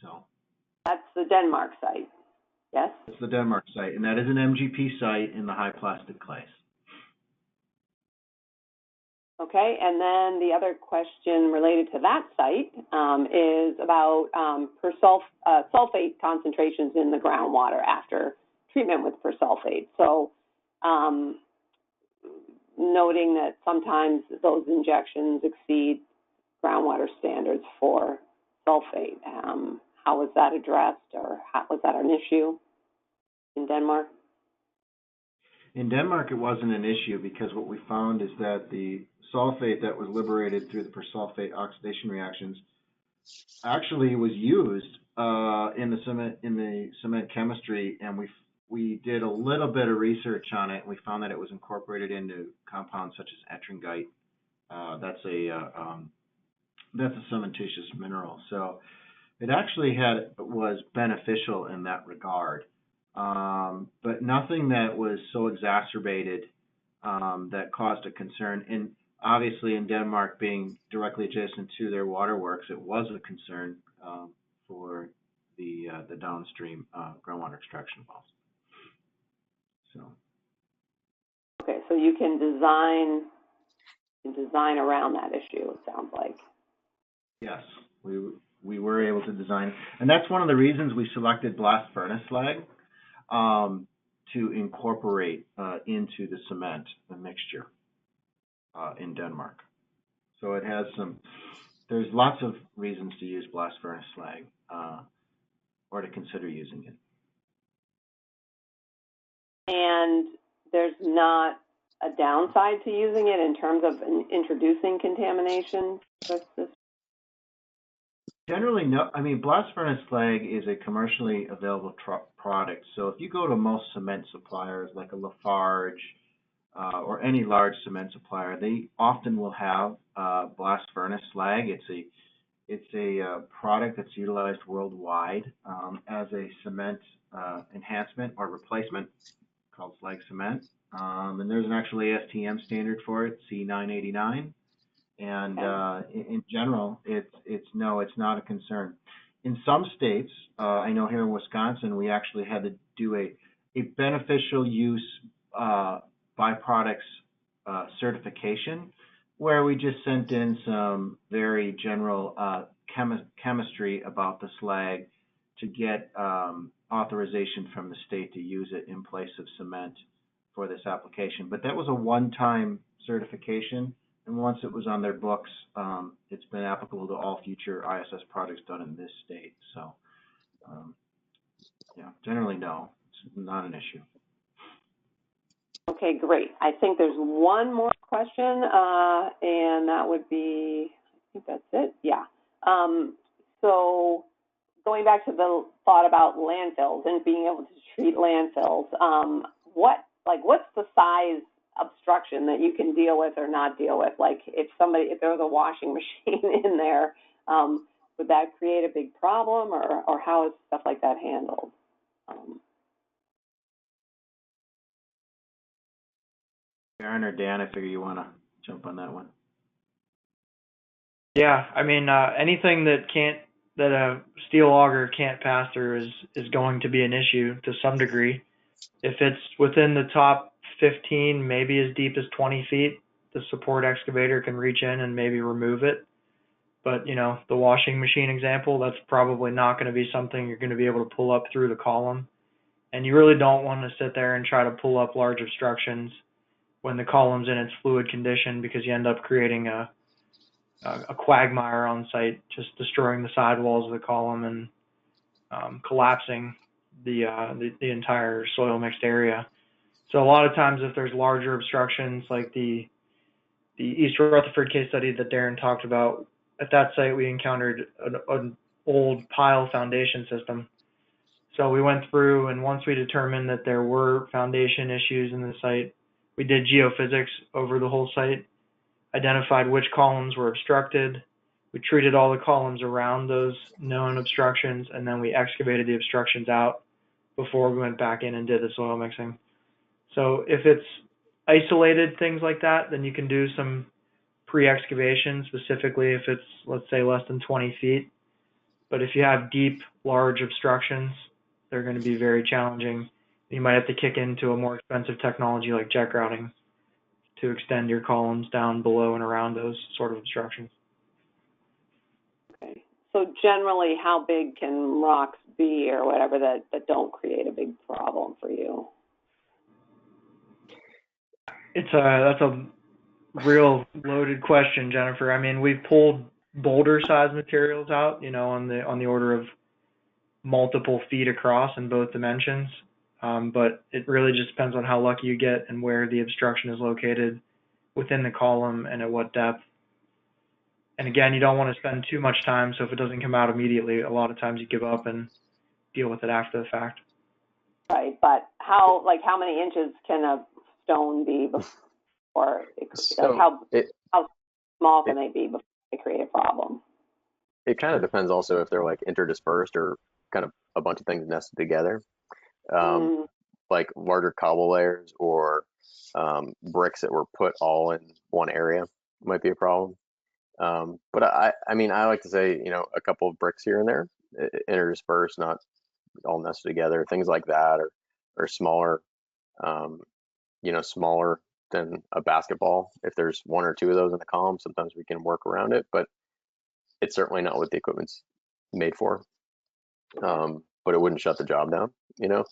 [SPEAKER 3] So
[SPEAKER 1] that's the Denmark site, yes?
[SPEAKER 3] It's the Denmark site, and that is an MGP site in the high plastic clays.
[SPEAKER 1] Okay, and then the other question related to that site is about sulfate concentrations in the groundwater after treatment with persulfate. So noting that sometimes those injections exceed groundwater standards for sulfate. How was that addressed, or was that an issue in Denmark?
[SPEAKER 3] In Denmark, it wasn't an issue because what we found is that the sulfate that was liberated through the persulfate oxidation reactions actually was used in the cement chemistry, and we did a little bit of research on it, and we found that it was incorporated into compounds such as ettringite. That's a cementitious mineral, so it actually was beneficial in that regard. But nothing that was so exacerbated that caused a concern. And obviously in Denmark, being directly adjacent to their waterworks, it was a concern for the downstream groundwater extraction wells. So.
[SPEAKER 1] Okay, so you can design around that issue, it sounds like.
[SPEAKER 3] Yes, we were able to design, and that's one of the reasons we selected blast furnace slag. To incorporate into the cement, the mixture in Denmark. So it has there's lots of reasons to use blast furnace slag or to consider using it. And
[SPEAKER 1] there's not a downside to using it in terms of introducing contamination?
[SPEAKER 3] Generally, no. I mean, blast furnace slag is a commercially available product. So if you go to most cement suppliers like a Lafarge or any large cement supplier, they often will have blast furnace slag. It's a product that's utilized worldwide as a cement enhancement or replacement called slag cement. And there's an actual ASTM standard for it, C989. And in general, it's not a concern. In some states, I know here in Wisconsin, we actually had to do a beneficial use byproducts certification, where we just sent in some very general chemistry about the slag to get authorization from the state to use it in place of cement for this application. But that was a one-time certification. And once it was on their books, it's been applicable to all future ISS projects done in this state. So, yeah, generally no, it's not an issue.
[SPEAKER 1] Okay, great. I think there's one more question, and that would be, I think that's it. Yeah. So going back to the thought about landfills and being able to treat landfills, what's the size obstruction that you can deal with or not deal with? Like if there was a washing machine in there, would that create a big problem, or how is stuff like that handled?
[SPEAKER 3] Aaron or Dan, I figure you want to jump on that one.
[SPEAKER 2] Yeah, I mean, anything that a steel auger can't pass through is going to be an issue to some degree. If it's within the top 15, maybe as deep as 20 feet, the support excavator can reach in and maybe remove it. But, you know, the washing machine example, that's probably not going to be something you're going to be able to pull up through the column. And you really don't want to sit there and try to pull up large obstructions when the column's in its fluid condition, because you end up creating a quagmire on site, just destroying the sidewalls of the column and collapsing the entire soil mixed area. So a lot of times, if there's larger obstructions, like the East Rutherford case study that Darren talked about, at that site we encountered an old pile foundation system. So we went through, and once we determined that there were foundation issues in the site, we did geophysics over the whole site, identified which columns were obstructed. We treated all the columns around those known obstructions, and then we excavated the obstructions out before we went back in and did the soil mixing. So if it's isolated things like that, then you can do some pre-excavation, specifically if it's, let's say, less than 20 feet. But if you have deep, large obstructions, they're going to be very challenging. You might have to kick into a more expensive technology like jet grouting to extend your columns down below and around those sort of obstructions.
[SPEAKER 1] Okay. So generally, how big can rocks be or whatever that don't create a big problem for you?
[SPEAKER 2] That's a real loaded question, Jennifer. I mean, we've pulled boulder-sized materials out, you know, on the order of multiple feet across in both dimensions. But it really just depends on how lucky you get and where the obstruction is located within the column and at what depth. And again, you don't want to spend too much time, so if it doesn't come out immediately, a lot of times you give up and deal with it after the fact.
[SPEAKER 1] Right, but how many inches can a stone be before how small can they be before they create a problem?
[SPEAKER 4] It kind of depends also if they're like interdispersed or kind of a bunch of things nested together. Like larger cobble layers or bricks that were put all in one area might be a problem. But I mean, I like to say, you know, a couple of bricks here and there, interdispersed, not all nested together, things like that, or smaller, you know, smaller than a basketball. If there's one or two of those in the column, sometimes we can work around it, but it's certainly not what the equipment's made for. But it wouldn't shut the job down, you know.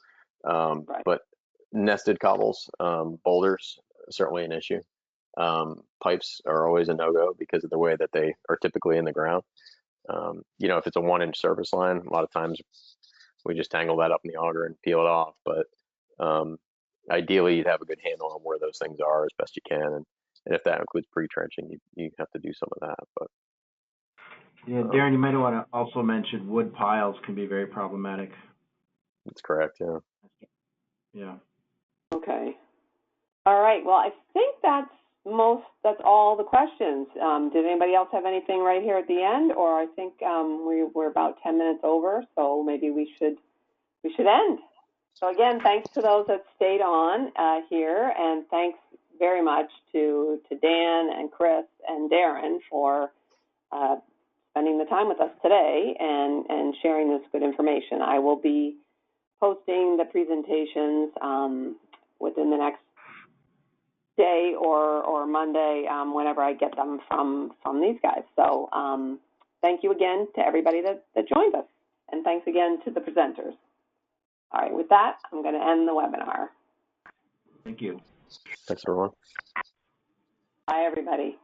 [SPEAKER 1] Right.
[SPEAKER 4] But nested cobbles, boulders, certainly an issue. Pipes are always a no-go because of the way that they are typically in the ground. You know, if it's a 1-inch surface line, a lot of times we just tangle that up in the auger and peel it off. But ideally, you'd have a good handle on where those things are as best you can. And if that includes pre-trenching, you have to do some of that. But
[SPEAKER 3] yeah, Darren, you might want to also mention wood piles can be very problematic.
[SPEAKER 4] that's correct. Yeah.
[SPEAKER 3] Yeah.
[SPEAKER 1] Okay. All right. Well, I think that's all the questions. Did anybody else have anything right here at the end? Or I think we're about 10 minutes over, so maybe we should end. So again, thanks to those that stayed on here, and thanks very much to Dan and Chris and Darren for spending the time with us today and sharing this good information. I will be posting the presentations within the next day or Monday, whenever I get them from these guys. So thank you again to everybody that joined us, and thanks again to the presenters. All right, with that, I'm going to end the webinar.
[SPEAKER 3] Thank you.
[SPEAKER 4] Thanks, everyone.
[SPEAKER 1] Bye, everybody.